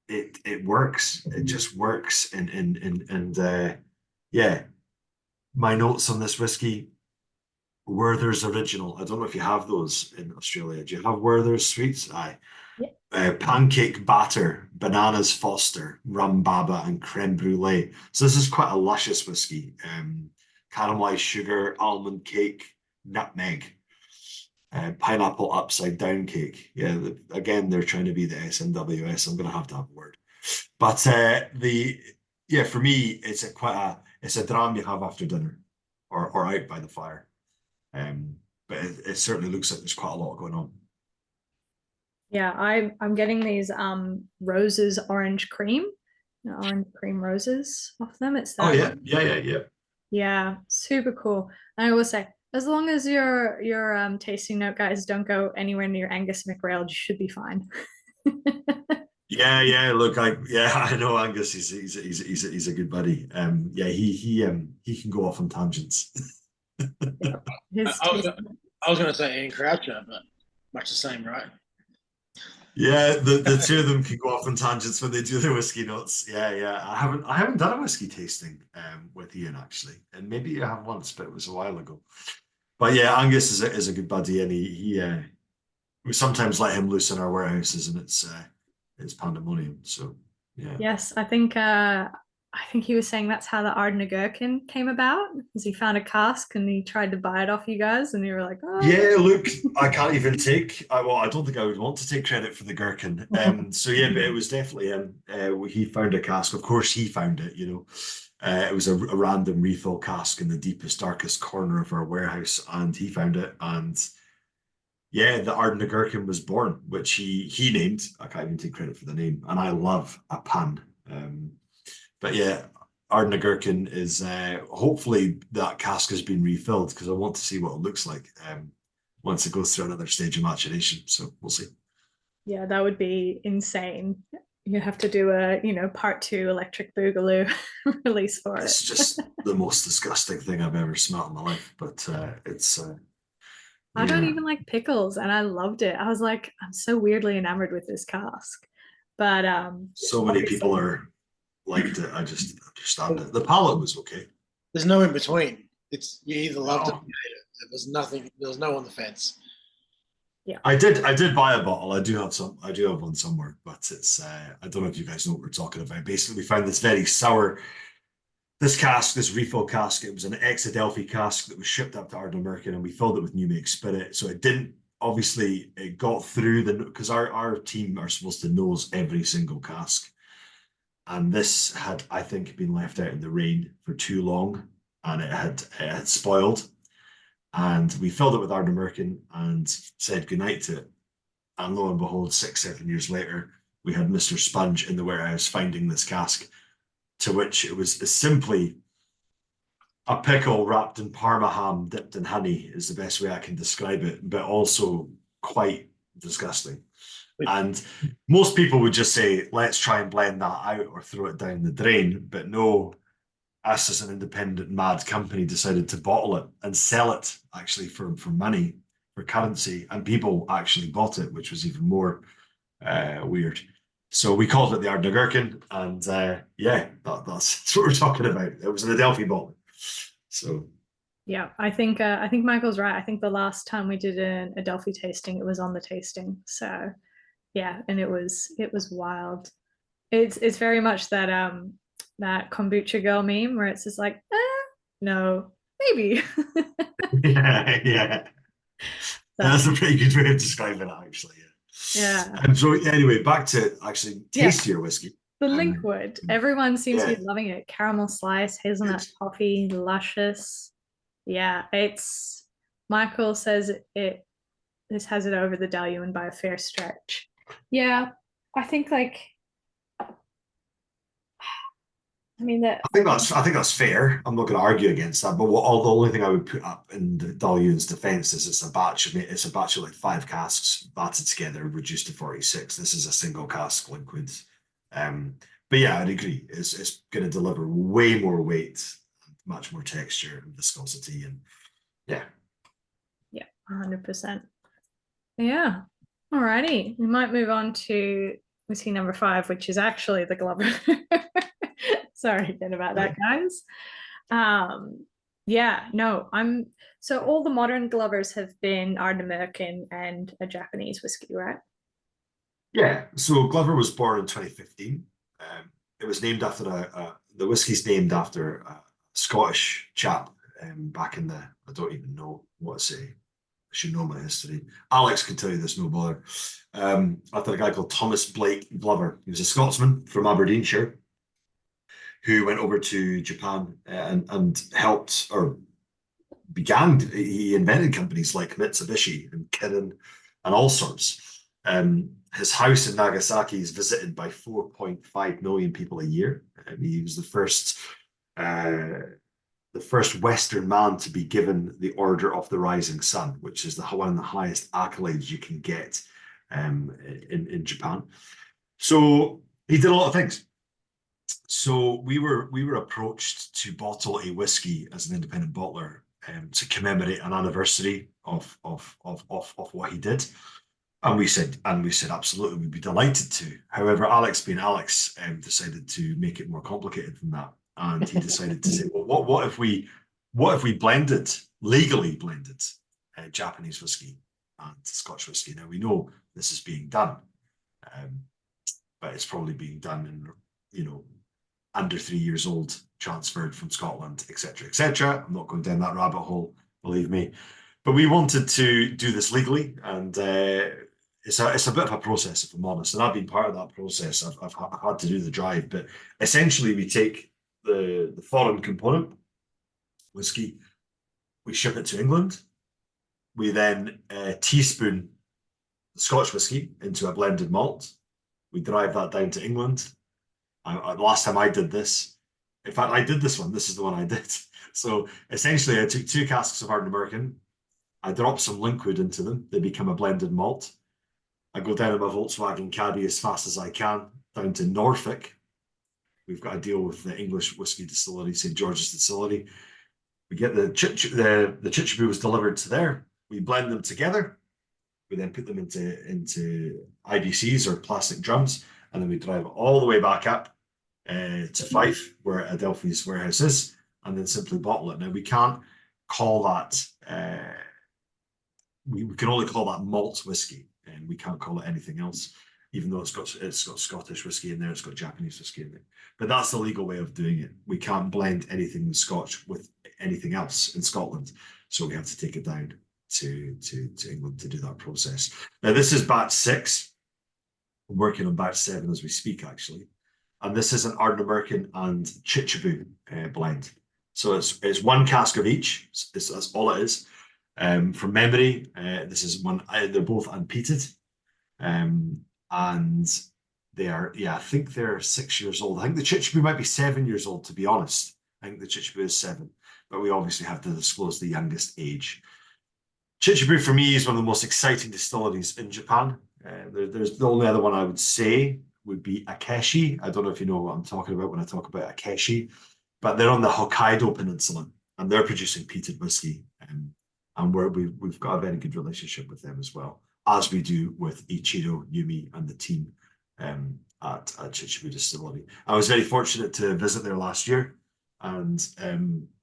it works. It just works. And yeah, my notes on this whiskey. Werther's Original. I don't know if you have those in Australia. Do you have Werther's sweets? Aye. Pancake batter, bananas Foster, rum baba, and creme brulee. So this is quite a luscious whiskey. Caramelized sugar, almond cake, nutmeg, pineapple upside down cake. Yeah, again, they're trying to be the SMWS. I'm going to have a word. But for me, it's a dram you have after dinner or out by the fire. But it certainly looks like there's quite a lot going on. Yeah, I'm getting these roses orange cream roses off them. It's that yeah, super cool. And I will say, as long as your tasting note guys don't go anywhere near Angus McRail, you should be fine. Look, I know Angus. He's a good buddy. He can go off on tangents. I was going to say Ian Croucher, but much the same, right? Yeah, the two of them can go off on tangents when they do their whiskey notes. Yeah. I haven't done a whiskey tasting with Ian actually, and maybe I have once, but it was a while ago. But yeah, Angus is a good buddy, and we sometimes let him loose in our warehouses, and it's pandemonium. So yeah. Yes, I think he was saying that's how the Ardnamurchan came about, because he found a cask and he tried to buy it off you guys, and you were like, oh. Yeah, look, I can't even I don't think I would want to take credit for the gherkin. So yeah, but it was definitely him. He found a cask. Of course, he found it, you know. It was a random refill cask in the deepest, darkest corner of our warehouse, and he found it. And yeah, the Ardnamurchan was born, which he named. I can't even take credit for the name. And I love a pun. But yeah, Ardnamurchan is hopefully that cask has been refilled, because I want to see what it looks like once it goes through another stage of maturation. So we'll see. Yeah, that would be insane. You have to do a part 2 Electric Boogaloo release for it. It's just the most disgusting thing I've ever smelled in my life. But it's I don't even like pickles, and I loved it. I was like, I'm so weirdly enamored with this cask. But so many people liked it. I just understand it. The palate was okay. There's no in between. It's you either loved it or you hate it. There's nothing. There's no on the fence. Yeah, I did buy a bottle. I do have one somewhere, but it's I don't know if you guys know what we're talking about. Basically, we found this very sour cask, this refill cask. It was an ex-Adelphi cask that was shipped up to Ardnamurchan, and we filled it with new make spirit. So it got through because our team are supposed to nose every single cask. And this had, I think, been left out in the rain for too long, and it had spoiled. And we filled it with Ardnamurchan and said goodnight to it. And lo and behold, 6-7 years later, we had Mr. Sponge in the warehouse finding this cask, to which it was simply a pickle wrapped in Parma ham dipped in honey, is the best way I can describe it, but also quite disgusting. And most people would just say, let's try and blend that out or throw it down the drain. But no, us as an independent mad company decided to bottle it and sell it actually for money, for currency. And people actually bought it, which was even more weird. So we called it the Ardnamurchan. And that's what we're talking about. It was an Adelphi bottle. So yeah, I think Michael's right. I think the last time we did an Adelphi tasting, it was on the tasting. So yeah, and it was wild. It's very much that that kombucha girl meme where it's just like, no, maybe. yeah. That's a pretty good way of describing it, actually. Yeah. And so anyway, back to actually Yeah. tastier whiskey. The Linkwood. Everyone seems to yeah. be loving it. Caramel slice, hazelnut It's- toffee, luscious. Yeah, it's Michael says this has it over the Dailuaine by a fair stretch. Yeah, I think like I mean that I think that's fair. I'm not going to argue against that. But the only thing I would put up in the Dailuaine's defense is it's a batch of like 5 casks batted together, reduced to 46. This is a single cask liquid. But yeah, I'd agree. It's going to deliver way more weight, much more texture and viscosity, and yeah. Yeah, 100%. Yeah. Alrighty. We might move on to whiskey number 5, which is actually the Glover. Sorry again about that, guys. Yeah, no, so all the modern Glovers have been Ardnamurchan and a Japanese whiskey, right? Yeah, so Glover was born in 2015. It was named after the whiskey's named after a Scottish chap back in the, I don't even know what to say. I should know my history. Alex can tell you this, no bother. After a guy called Thomas Blake Glover. He was a Scotsman from Aberdeenshire who went over to Japan and helped or he invented companies like Mitsubishi and Kirin and all sorts. His house in Nagasaki is visited by 4.5 million people a year. He was the first Western man to be given the Order of the Rising Sun, which is one of the highest accolades you can get in Japan. So he did a lot of things. So we were approached to bottle a whiskey as an independent bottler to commemorate an anniversary of what he did. And we said absolutely, we'd be delighted to. However, Alex being Alex decided to make it more complicated than that. And he decided to say, well, what if we legally blended Japanese whiskey and Scotch whiskey? Now we know this is being done, but it's probably being done in, under 3 years old, transferred from Scotland, etc., etc. I'm not going down that rabbit hole, believe me. But we wanted to do this legally, and it's a bit of a process, if I'm honest. And I've been part of that process. I've had to do the drive, but essentially we take the foreign component, whiskey, we ship it to England. We then teaspoon the Scotch whiskey into a blended malt. We drive that down to England. Last time I did this, in fact, I did this one. This is the one I did. So essentially, I took 2 casks of Ardnamurchan. I dropped some Linkwood into them. They become a blended malt. I go down in my Volkswagen Caddy as fast as I can down to Norfolk. We've got a deal with the English whiskey distillery, St. George's Distillery. We get the Chichibu was delivered to there. We blend them together. We then put them into IBCs or plastic drums, and then we drive all the way back up to Fife, where Adelphi's warehouse is, and then simply bottle it. Now we can't call that. We can only call that malt whiskey, and we can't call it anything else, even though it's got Scottish whiskey in there, it's got Japanese whiskey in there. But that's the legal way of doing it. We can't blend anything Scotch with anything else in Scotland, so we have to take it down to England to do that process. Now this is batch 6. I'm working on batch 7 as we speak, actually. And this is an Ardnamurchan and Chichibu blend. So it's 1 cask of each. That's all it is. From memory, this is one. They're both unpeated, and they are. Yeah, I think they're 6 years old. I think the Chichibu might be 7 years old. To be honest, I think the Chichibu is 7, but we obviously have to disclose the youngest age. Chichibu for me is one of the most exciting distilleries in Japan. There's the only other one I would say would be Akeshi. I don't know if you know what I'm talking about when I talk about Akeshi, but they're on the Hokkaido Peninsula and they're producing peated whiskey. And we've got a very good relationship with them as well, as we do with Ichiro, Yumi, and the team at Chichibu Distillery. I was very fortunate to visit there last year, and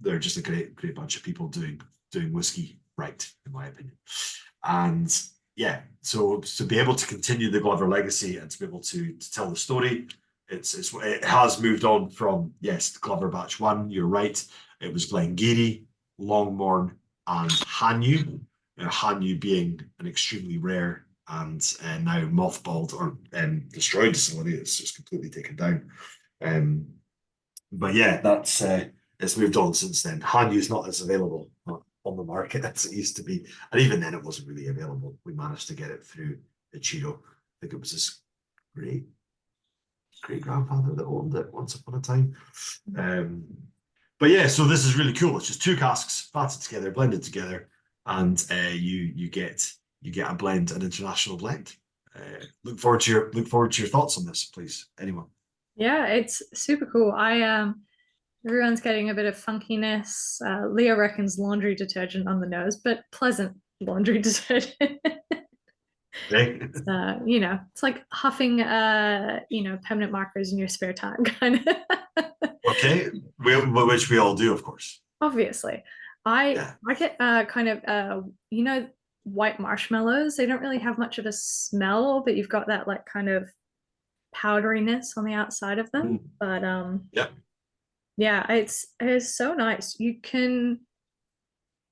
they're just a great bunch of people doing whiskey right, in my opinion. And yeah, so to be able to continue the Glover legacy and to be able to tell the story, it has moved on from, yes, Glover batch 1, you're right, it was Glengarry, Longmorn, and Hanyu Hanyu being an extremely rare and now mothballed or destroyed distillery. It's just completely taken down. But yeah, that's it's moved on since then. Hanyu's not as available on the market as it used to be, and even then it wasn't really available. We managed to get it through Ichiro. I think it was his great grandfather that owned it once upon a time. But yeah, so this is really cool. It's just two casks fatted together, blended together, and you get a blend, an international blend. Look forward to your thoughts on this, please. Anyone? Yeah, it's super cool. Everyone's getting a bit of funkiness. Leo reckons laundry detergent on the nose, but pleasant laundry detergent. Okay. It's like huffing permanent markers in your spare time, kind of. Okay, which we all do, of course. Obviously. I get kind of white marshmallows. They don't really have much of a smell, but you've got that like kind of powderiness on the outside of them. But yeah, it's so nice. You can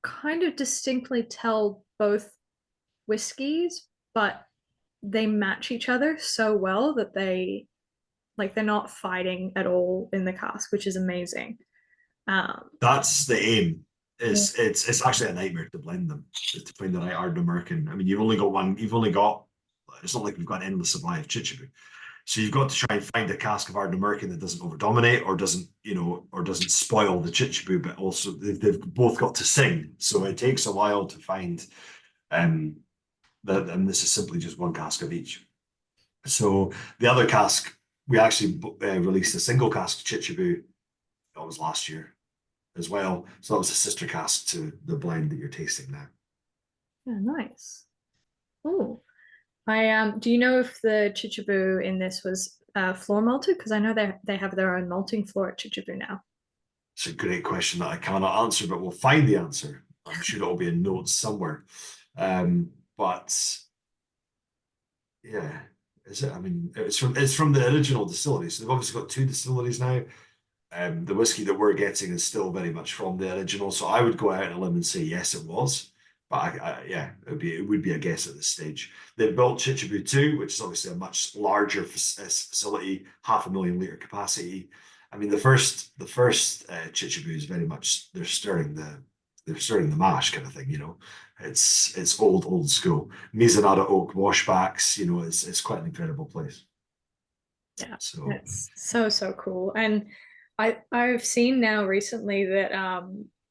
kind of distinctly tell both whiskeys, but they match each other so well that they're not fighting at all in the cask, which is amazing. That's the aim. Yeah. It's actually a nightmare to blend them, to find the right Ardnamurchan. I mean, you've only got one. You've only got. It's not like we've got an endless supply of Chichibu. So you've got to try and find a cask of Ardnamurchan that doesn't overdominate or doesn't spoil the Chichibu, but also they've both got to sing. So it takes a while to find and this is simply just one cask of each. So the other cask, we actually released a single cask Chichibu. That was last year as well. So that was a sister cask to the blend that you're tasting now. Yeah, nice. Oh, do you know if the Chichibu in this was floor malted? Because I know they have their own malting floor at Chichibu now. It's a great question that I cannot answer, but we'll find the answer. I'm sure it'll be in notes somewhere. But yeah, is it? I mean, it's from the original distillery. So they've obviously got two distilleries now. The whiskey that we're getting is still very much from the original. So I would go out on a limb and say yes, it was. But yeah, it would be a guess at this stage. They built Chichibu 2, which is obviously a much larger facility, 500,000 litre capacity. I mean, the first Chichibu is very much they're stirring the mash kind of thing. It's old school. Mizunara oak washbacks. It's quite an incredible place. Yeah, so it's so cool. And I've seen now recently that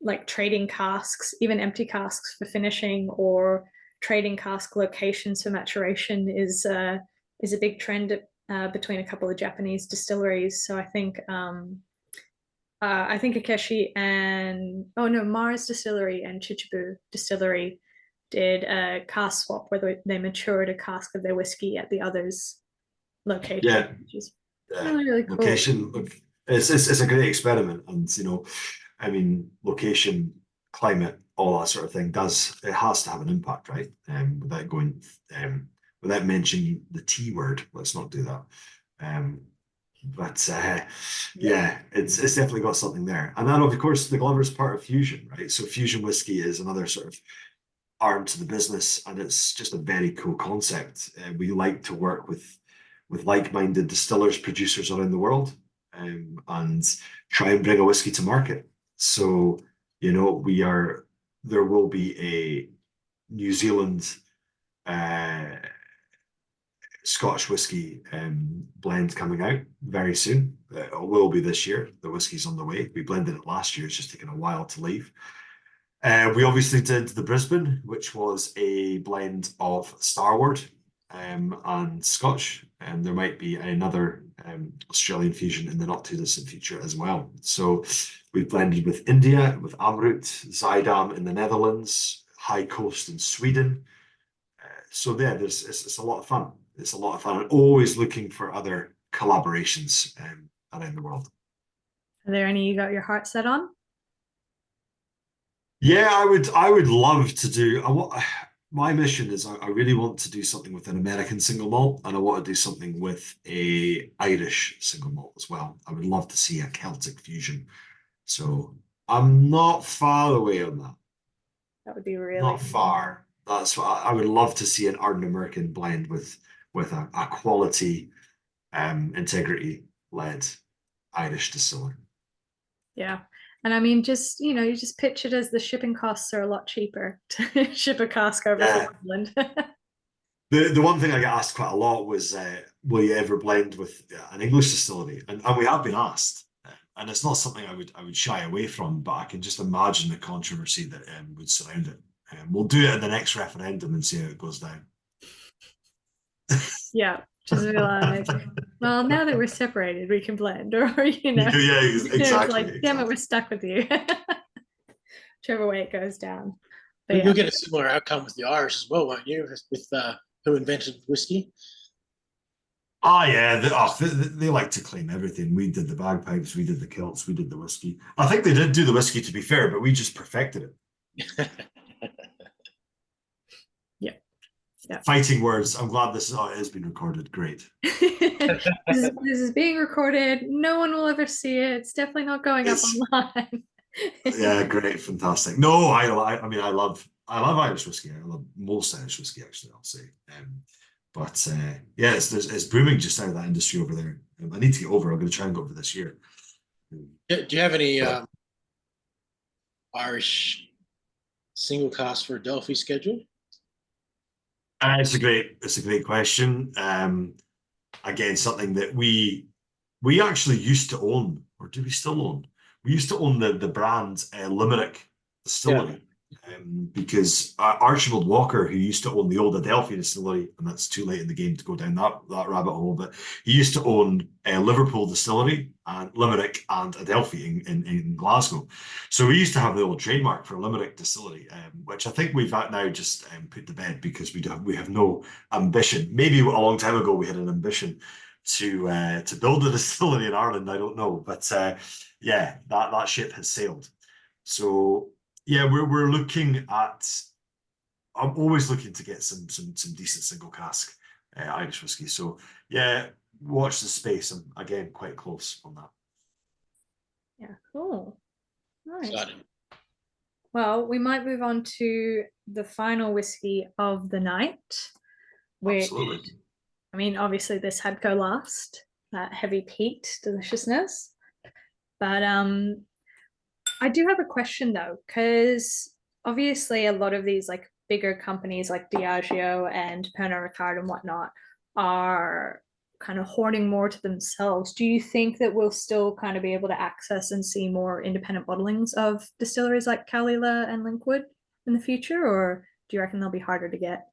like trading casks, even empty casks for finishing, or trading cask locations for maturation is a big trend between a couple of Japanese distilleries. So I think Akeshi and Mars Distillery and Chichibu Distillery did a cask swap where they matured a cask of their whiskey at the other's location. Yeah, which is really cool. Location. It's a great experiment, and I mean, location, climate, all that sort of thing it has to have an impact, right? Without mentioning the T word, let's not do that. But yeah, it's definitely got something there. And then of course the Glover's part of Fusion, right? So Fusion whiskey is another sort of arm to the business, and it's just a very cool concept. We like to work with like-minded distillers, producers around the world, and try and bring a whiskey to market. So there will be a New Zealand Scottish whiskey blend coming out very soon. It will be this year. The whiskey's on the way. We blended it last year. It's just taken a while to leave. We obviously did the Brisbane, which was a blend of Starward and Scotch, and there might be another Australian fusion in the not too distant future as well. So we've blended with India, with Amrut, Zuidam in the Netherlands, High Coast in Sweden. So yeah, it's a lot of fun. It's a lot of fun, and always looking for other collaborations around the world. Are there any you got your heart set on? Yeah, I would love to do. My mission is I really want to do something with an American single malt, and I want to do something with a Irish single malt as well. I would love to see a Celtic fusion. So I'm not far away on that. That would be really Not cool. far. That's what I would love to see an Ardnamurchan blend with a quality, integrity led Irish distiller. Yeah. And I mean, just, you just pitch it as the shipping costs are a lot cheaper to ship a cask over Yeah. from England. The one thing I get asked quite a lot was, will you ever blend with an English distillery? And we have been asked, and it's not something I would shy away from, but I can just imagine the controversy that would surround it. We'll do it at the next referendum and see how it goes down. Yeah. Just be like, well, now that we're separated, we can blend, or Yeah, it's like, exactly. damn it, we're stuck with you. Whichever way it goes down. But You'll yeah. get a similar outcome with the Irish as well, won't you? With who invented whiskey? Oh yeah, they like to claim everything. We did the bagpipes, we did the kilts, we did the whiskey. I think they did do the whiskey, to be fair, but we just perfected it. Yeah. Fighting words. I'm glad this has been recorded. Great. This is being recorded. No one will ever see it. It's definitely not going up online. Yeah, great, fantastic. No, I mean, I love Irish whiskey. I love most Irish whiskey, actually, I'll say. But yeah, it's booming just out of that industry over there. I need to get over. I'm going to try and go over this year. Do you have any Irish single cask for Adelphi scheduled? It's a great question. Again, something that we actually used to own, or do we still own? We used to own the brand Limerick Distillery, because Archibald Walker, who used to own the old Adelphi Distillery, and that's too late in the game to go down that rabbit hole, but he used to own Liverpool Distillery and Limerick and Adelphi in Glasgow. So we used to have the old trademark for Limerick Distillery, which I think we've now just put to bed because we have no ambition. Maybe a long time ago we had an ambition to build a distillery in Ireland. I don't know, but yeah, that ship has sailed. So yeah, we're looking at. I'm always looking to get some decent single cask Irish whiskey. So yeah, watch the space. I'm again quite close on that. Yeah, cool. Nice. Exciting. Well, we might move on to the final whiskey of the night, which, Absolutely. I mean, obviously this had go last, that heavy peaked deliciousness. But I do have a question though, because obviously a lot of these like bigger companies like Diageo and Pernod Ricard and whatnot are kind of hoarding more to themselves. Do you think that we'll still kind of be able to access and see more independent bottlings of distilleries like Caol and Linkwood in the future, or do you reckon they'll be harder to get?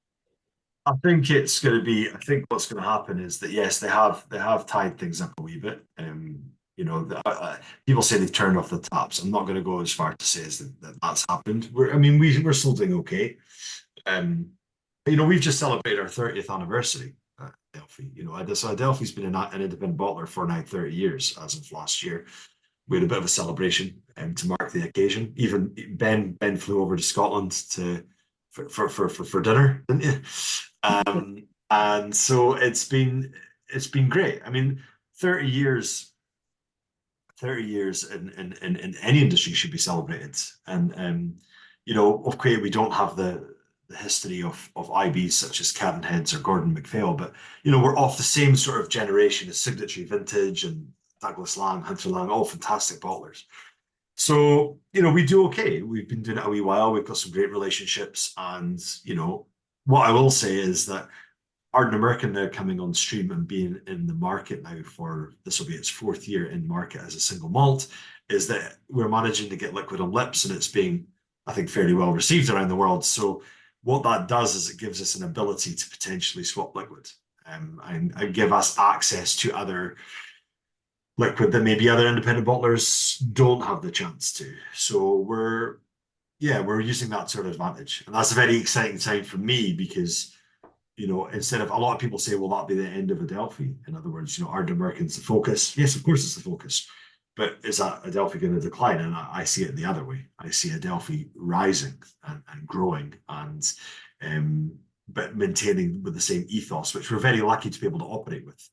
I think it's going to be. I think what's going to happen is that yes, they have tied things up a wee bit. People say they've turned off the taps. I'm not going to go as far to say as that's happened. We're still doing okay. We've just celebrated our 30th anniversary at Adelphi. So Adelphi's been an independent bottler for now 30 years as of last year. We had a bit of a celebration to mark the occasion. Even Ben flew over to Scotland for dinner, didn't you? And so it's been great. I mean, 30 years in any industry should be celebrated. And okay, we don't have the history of IBs such as Cavan Heads or Gordon MacPhail, but we're off the same sort of generation as Signatory Vintage and Douglas Lang, Hunter Lang, all fantastic bottlers. So, we do okay. We've been doing it a wee while. We've got some great relationships. And, what I will say is that Ardnamurchan now coming on stream and being in the market now for, this will be its 4th year in market as a single malt, is that we're managing to get liquid on lips, and it's being, I think, fairly well received around the world. So what that does is it gives us an ability to potentially swap liquid, and give us access to other liquid that maybe other independent bottlers don't have the chance to. So we're using that sort of advantage. And that's a very exciting time for me because, instead of, a lot of people say, will that be the end of Adelphi? In other words, Ardnamurchan's the focus. Yes, of course it's the focus. But is that Adelphi going to decline? And I see it the other way. I see Adelphi rising and growing but maintaining with the same ethos, which we're very lucky to be able to operate with.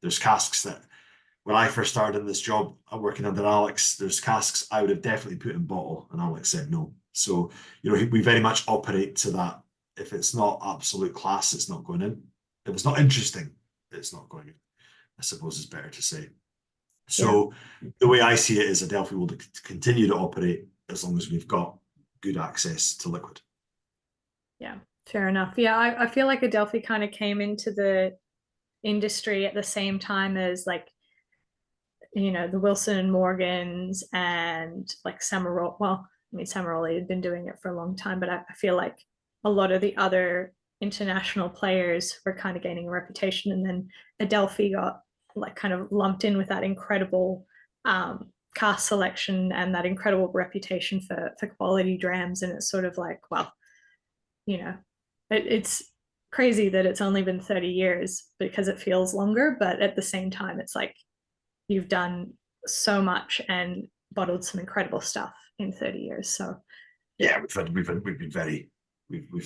There's casks that when I first started in this job, I'm working under Alex, there's casks I would have definitely put in bottle, and Alex said no. So, we very much operate to that. If it's not absolute class, it's not going in. If it's not interesting, it's not going in, I suppose is better to say. So the way I see it is Adelphi will continue to operate as long as we've got good access to liquid. Yeah, fair enough. Yeah, I feel like Adelphi kind of came into the industry at the same time as like, the Wilson and Morgans and like Samaroli. Well, I mean, Samaroli had been doing it for a long time, but I feel like a lot of the other international players were kind of gaining a reputation, and then Adelphi got like kind of lumped in with that incredible cast selection and that incredible reputation for quality drams. And it's sort of like, well, it's crazy that it's only been 30 years because it feels longer, but at the same time, it's like you've done so much and bottled some incredible stuff in 30 years. So yeah, we've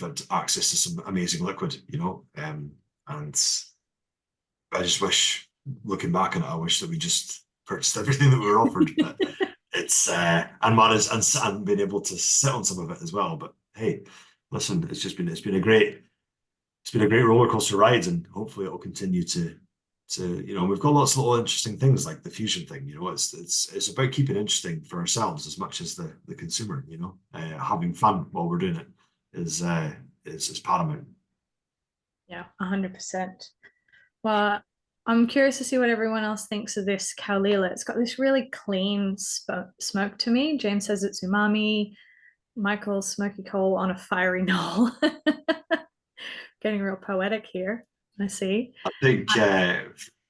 had access to some amazing liquid, and I just wish, looking back on it, I wish that we just purchased everything that we were offered. But it's and managed and been able to sit on some of it as well. But hey, listen, it's been a great roller coaster ride, and hopefully it will continue to we've got lots of little interesting things like the fusion thing. It's about keeping it interesting for ourselves as much as the consumer. Having fun while we're doing it is paramount. Yeah, 100%. Well, I'm curious to see what everyone else thinks of this Caol. It's got this really clean smoke to me. James says it's umami. Michael, smoky coal on a fiery knoll. Getting real poetic here. I see. I think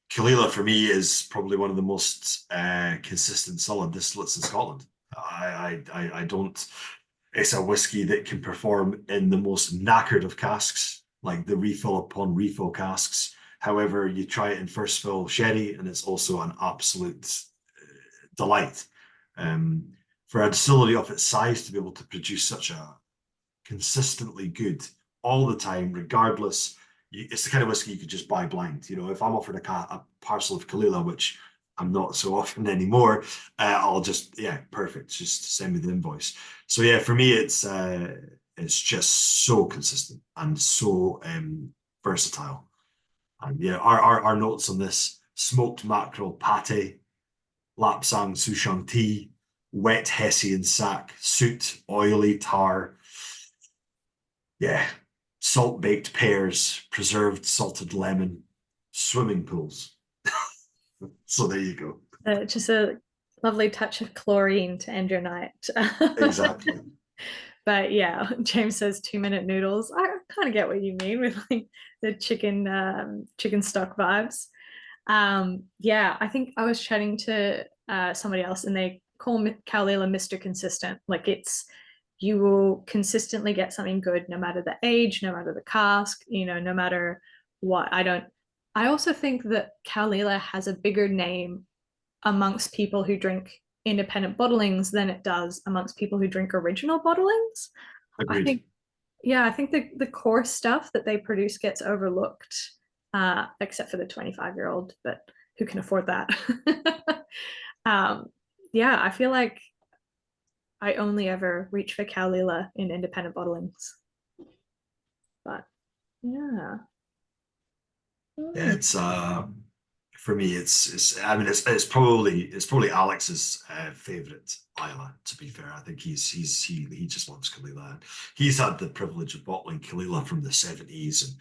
Caol for me is probably one of the most consistent solid distillates in Scotland. I don't. It's a whiskey that can perform in the most knackered of casks, like the refill upon refill casks. However, you try it in first fill sherry, and it's also an absolute delight. For a distillery of its size to be able to produce such a consistently good all the time, regardless, it's the kind of whiskey you could just buy blind. If I'm offered a parcel of Caol, which I'm not so often anymore, I'll just, perfect, just send me the invoice. So yeah, for me, it's just so consistent and so versatile. And yeah, our notes on this: smoked mackerel pate, lapsang souchong tea, wet Hessian sack, soot, oily tar. Yeah, salt baked pears, preserved salted lemon, swimming pools. So there you go. Just a lovely touch of chlorine to end your night. Exactly. But yeah, James says 2-minute noodles. I kind of get what you mean with like the chicken stock vibes. Yeah, I think I was chatting to somebody else, and they call Caol Mr. Consistent. Like you will consistently get something good no matter the age, no matter the cask, no matter what. I also think that Caol has a bigger name amongst people who drink independent bottlings than it does amongst people who drink original bottlings. Agreed. I think the core stuff that they produce gets overlooked, except for the 25-year-old, but who can afford that? Yeah, I feel like I only ever reach for Caol in independent bottlings. But yeah. It's for me, it's probably Alex's favorite Islay. To be fair, I think he just loves Caol. He's had the privilege of bottling Caol from the 70s and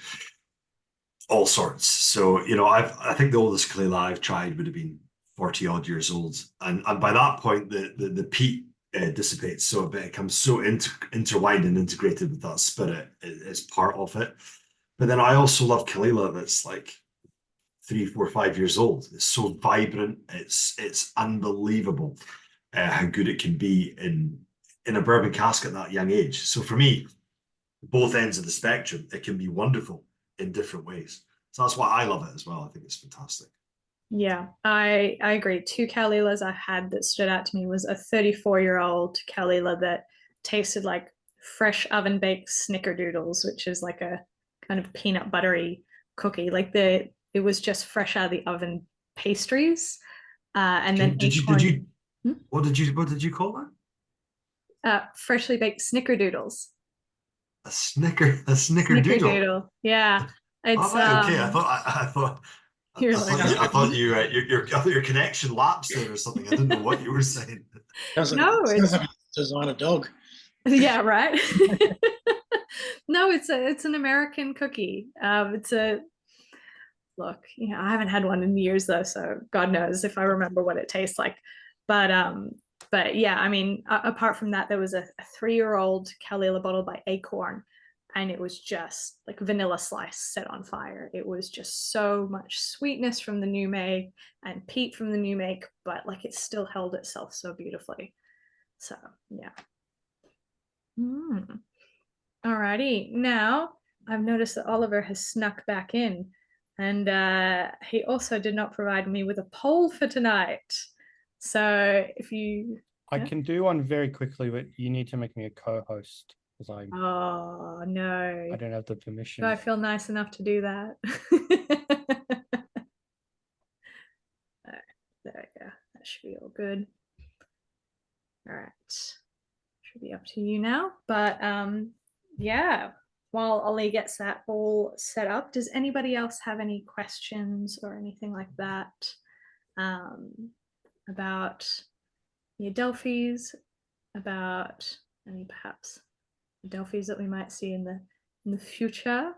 all sorts. So I think the oldest Caol I've tried would have been 40 odd years old, and by that point the peat dissipates, so it becomes so intertwined and integrated with that spirit. It's part of it. But then I also love Caol that's like 3, 4, 5 years old. It's so vibrant. It's unbelievable how good it can be in a bourbon cask at that young age. So for me, both ends of the spectrum, it can be wonderful in different ways. So that's why I love it as well. I think it's fantastic. Yeah, I agree. 2 Caol I had that stood out to me was a 34-year-old Caol that tasted like fresh oven baked snickerdoodles, which is like a kind of peanut buttery cookie. Like it was just fresh out of the oven pastries. And then what did you call that? freshly baked snickerdoodles. A snickerdoodle. Snickerdoodle. Yeah. It's All right, okay. you're like, I thought your connection lapsed there or something. I didn't know what you were saying. Sounds like, No, sounds like a designer dog. yeah, right. No, it's an American cookie. It's a look, I haven't had one in years though, so God knows if I remember what it tastes like. But yeah, I mean, apart from that, there was a 3-year-old Caol bottle by Acorn, and it was just like vanilla slice set on fire. It was just so much sweetness from the new make and peat from the new make, but like it still held itself so beautifully. So yeah. Alrighty, now I've noticed that Oliver has snuck back in, and he also did not provide me with a poll for tonight. So if you, I can do one very quickly, but you need to make me a co-host because oh no, I don't have the permission. do I feel nice enough to do that? All right, there we go. That should be all good. All right, should be up to you now. But yeah, while Ollie gets that all set up, does anybody else have any questions or anything like that about the Adelphis, about any perhaps Adelphis that we might see in the future?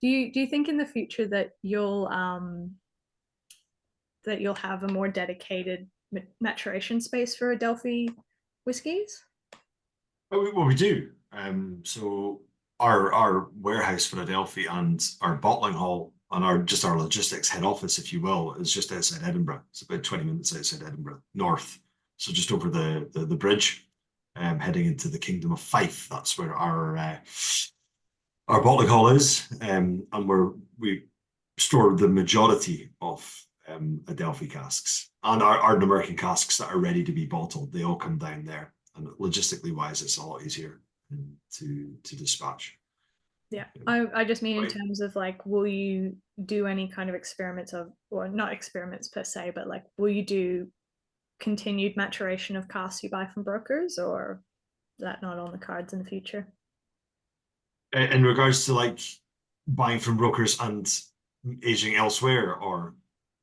Do you think in the future that you'll have a more dedicated maturation space for Adelphi whiskies? Well, we do. So our warehouse for Adelphi and our bottling hall and our logistics head office, if you will, is just outside Edinburgh. It's about 20 minutes outside Edinburgh, north. So just over the bridge, heading into the Kingdom of Fife. That's where our bottling hall is, and we store the majority of Adelphi casks and our Ardnamurchan casks that are ready to be bottled. They all come down there, and logistically wise, it's a lot easier to dispatch. Yeah, I just mean in terms of like, will you do any kind of experiments or not experiments per se, but like, will you do continued maturation of casks you buy from brokers, or is that not on the cards in the future? In regards to like buying from brokers and aging elsewhere, or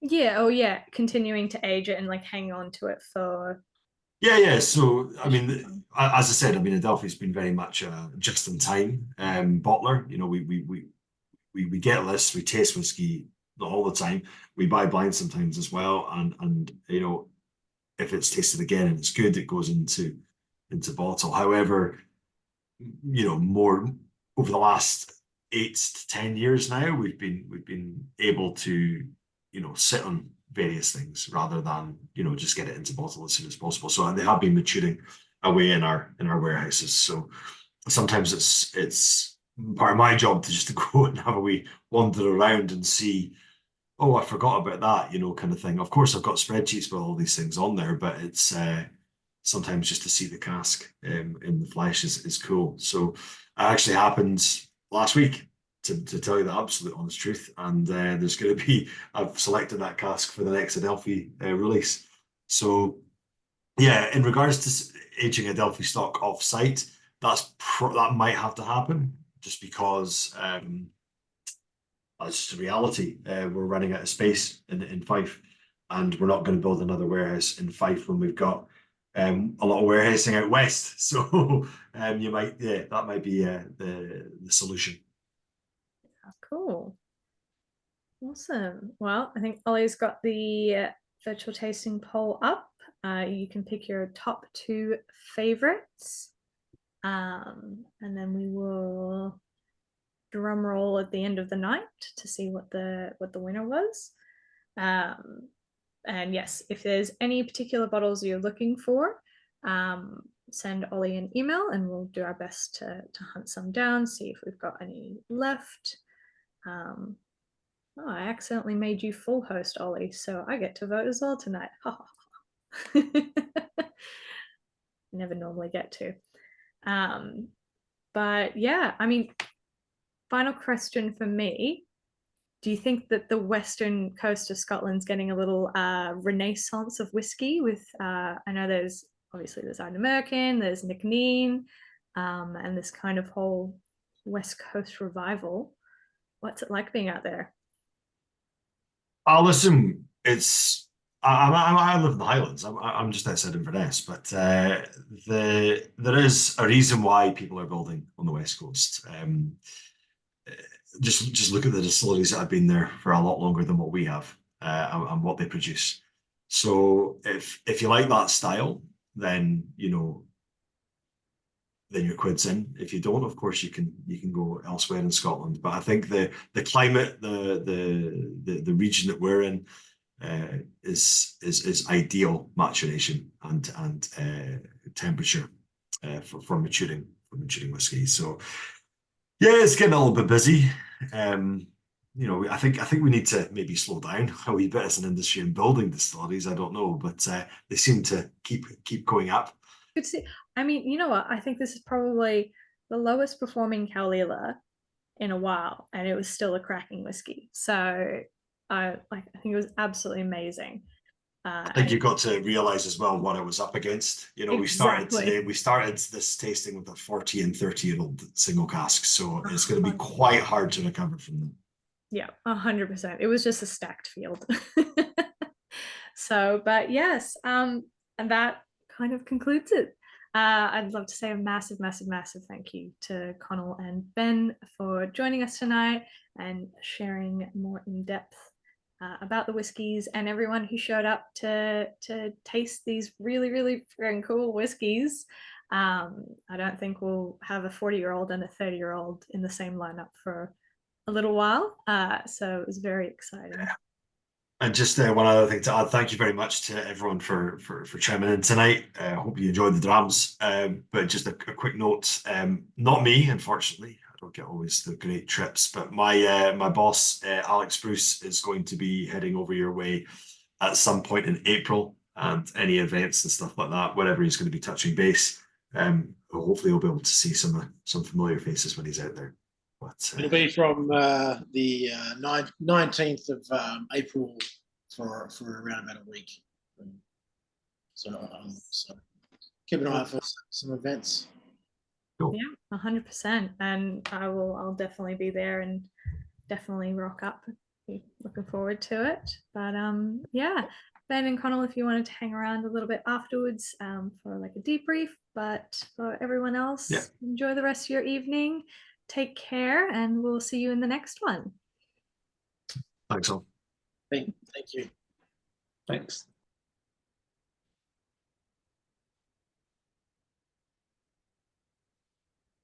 yeah, oh yeah, continuing to age it and like hang on to it for. yeah. So I mean, as I said, I mean, Adelphi's been very much a just-in-time bottler. You know, we get lists, we taste whiskey all the time. We buy blind sometimes as well, and you know, if it's tasted again and it's good, it goes into bottle. However, you know, more over the last 8 to 10 years now, we've been able to, you know, sit on various things rather than, you know, just get it into bottle as soon as possible. So they have been maturing away in our warehouses. So sometimes it's part of my job to just to go and have a wee wander around and see, oh, I forgot about that, you know, kind of thing. Of course, I've got spreadsheets with all these things on there, but it's sometimes just to see the cask in the flesh is cool. So it actually happened last week, to tell you the absolute honest truth. And there's going to be, I've selected that cask for the next Adelphi release. So yeah, in regards to aging Adelphi stock off site, that might have to happen just because that's just a reality. We're running out of space in Fife, and we're not going to build another warehouse in Fife when we've got a lot of warehousing out west. So that might be the solution. Cool. Awesome. Well, I think Ollie's got the virtual tasting poll up. You can pick your top 2 favorites. And then we will drum roll at the end of the night to see what the winner was. And yes, if there's any particular bottles you're looking for, send Ollie an email and we'll do our best to hunt some down, see if we've got any left. Oh, I accidentally made you full host, Ollie, so I get to vote as well tonight. Never normally get to. But yeah, I mean, final question for me. Do you think that the western coast of Scotland's getting a little renaissance of whiskey with, I know there's obviously there's Ardnamurchan, there's Nicneen, and this kind of whole West Coast revival. What's it like being out there? Listen, it's I live in the Highlands. I'm just outside Inverness, but there is a reason why people are building on the West Coast. Just look at the distilleries that have been there for a lot longer than what we have, and what they produce. So if you like that style, then then your quid's in. If you don't, of course, you can go elsewhere in Scotland. But I think the climate, the region that we're in, is ideal maturation and temperature for maturing whiskey. So yeah, it's getting a little bit busy. I think we need to maybe slow down a wee bit as an industry in building distilleries. I don't know, but they seem to keep going up. Good to see. I mean, you know what? I think this is probably the lowest performing Caol in a while, and it was still a cracking whiskey. So I think it was absolutely amazing. I think you've got to realize as well what it was up against. Exactly. We started this tasting with a 40 and 30-year-old single cask, so it's going to be quite hard to recover from them. Yeah, 100%. It was just a stacked field. So, but yes, and that kind of concludes it. I'd love to say a massive, massive, massive thank you to Connal and Ben for joining us tonight and sharing more in depth about the whiskies, and everyone who showed up to taste these really, really freaking cool whiskies. I don't think we'll have a 40-year-old and a 30-year-old in the same lineup for a little while. So it was very exciting. And just one other thing to add, thank you very much to everyone for chiming in tonight. I hope you enjoyed the drams. But just a quick note, not me, unfortunately. I don't get always the great trips, but my boss, Alex Bruce, is going to be heading over your way at some point in April, and any events and stuff like that, wherever he's going to be touching base. Hopefully we'll be able to see some familiar faces when he's out there. But it'll be from the 19th of April for around about a week. So keep an eye out for some events. cool. Yeah, 100%. And I'll definitely be there and definitely rock up. Looking forward to it. But yeah, Ben and Connal, if you wanted to hang around a little bit afterwards for like a debrief. But for everyone else, Yeah. Enjoy the rest of your evening. Take care, and we'll see you in the next one. Thanks all. Thank you. Thanks.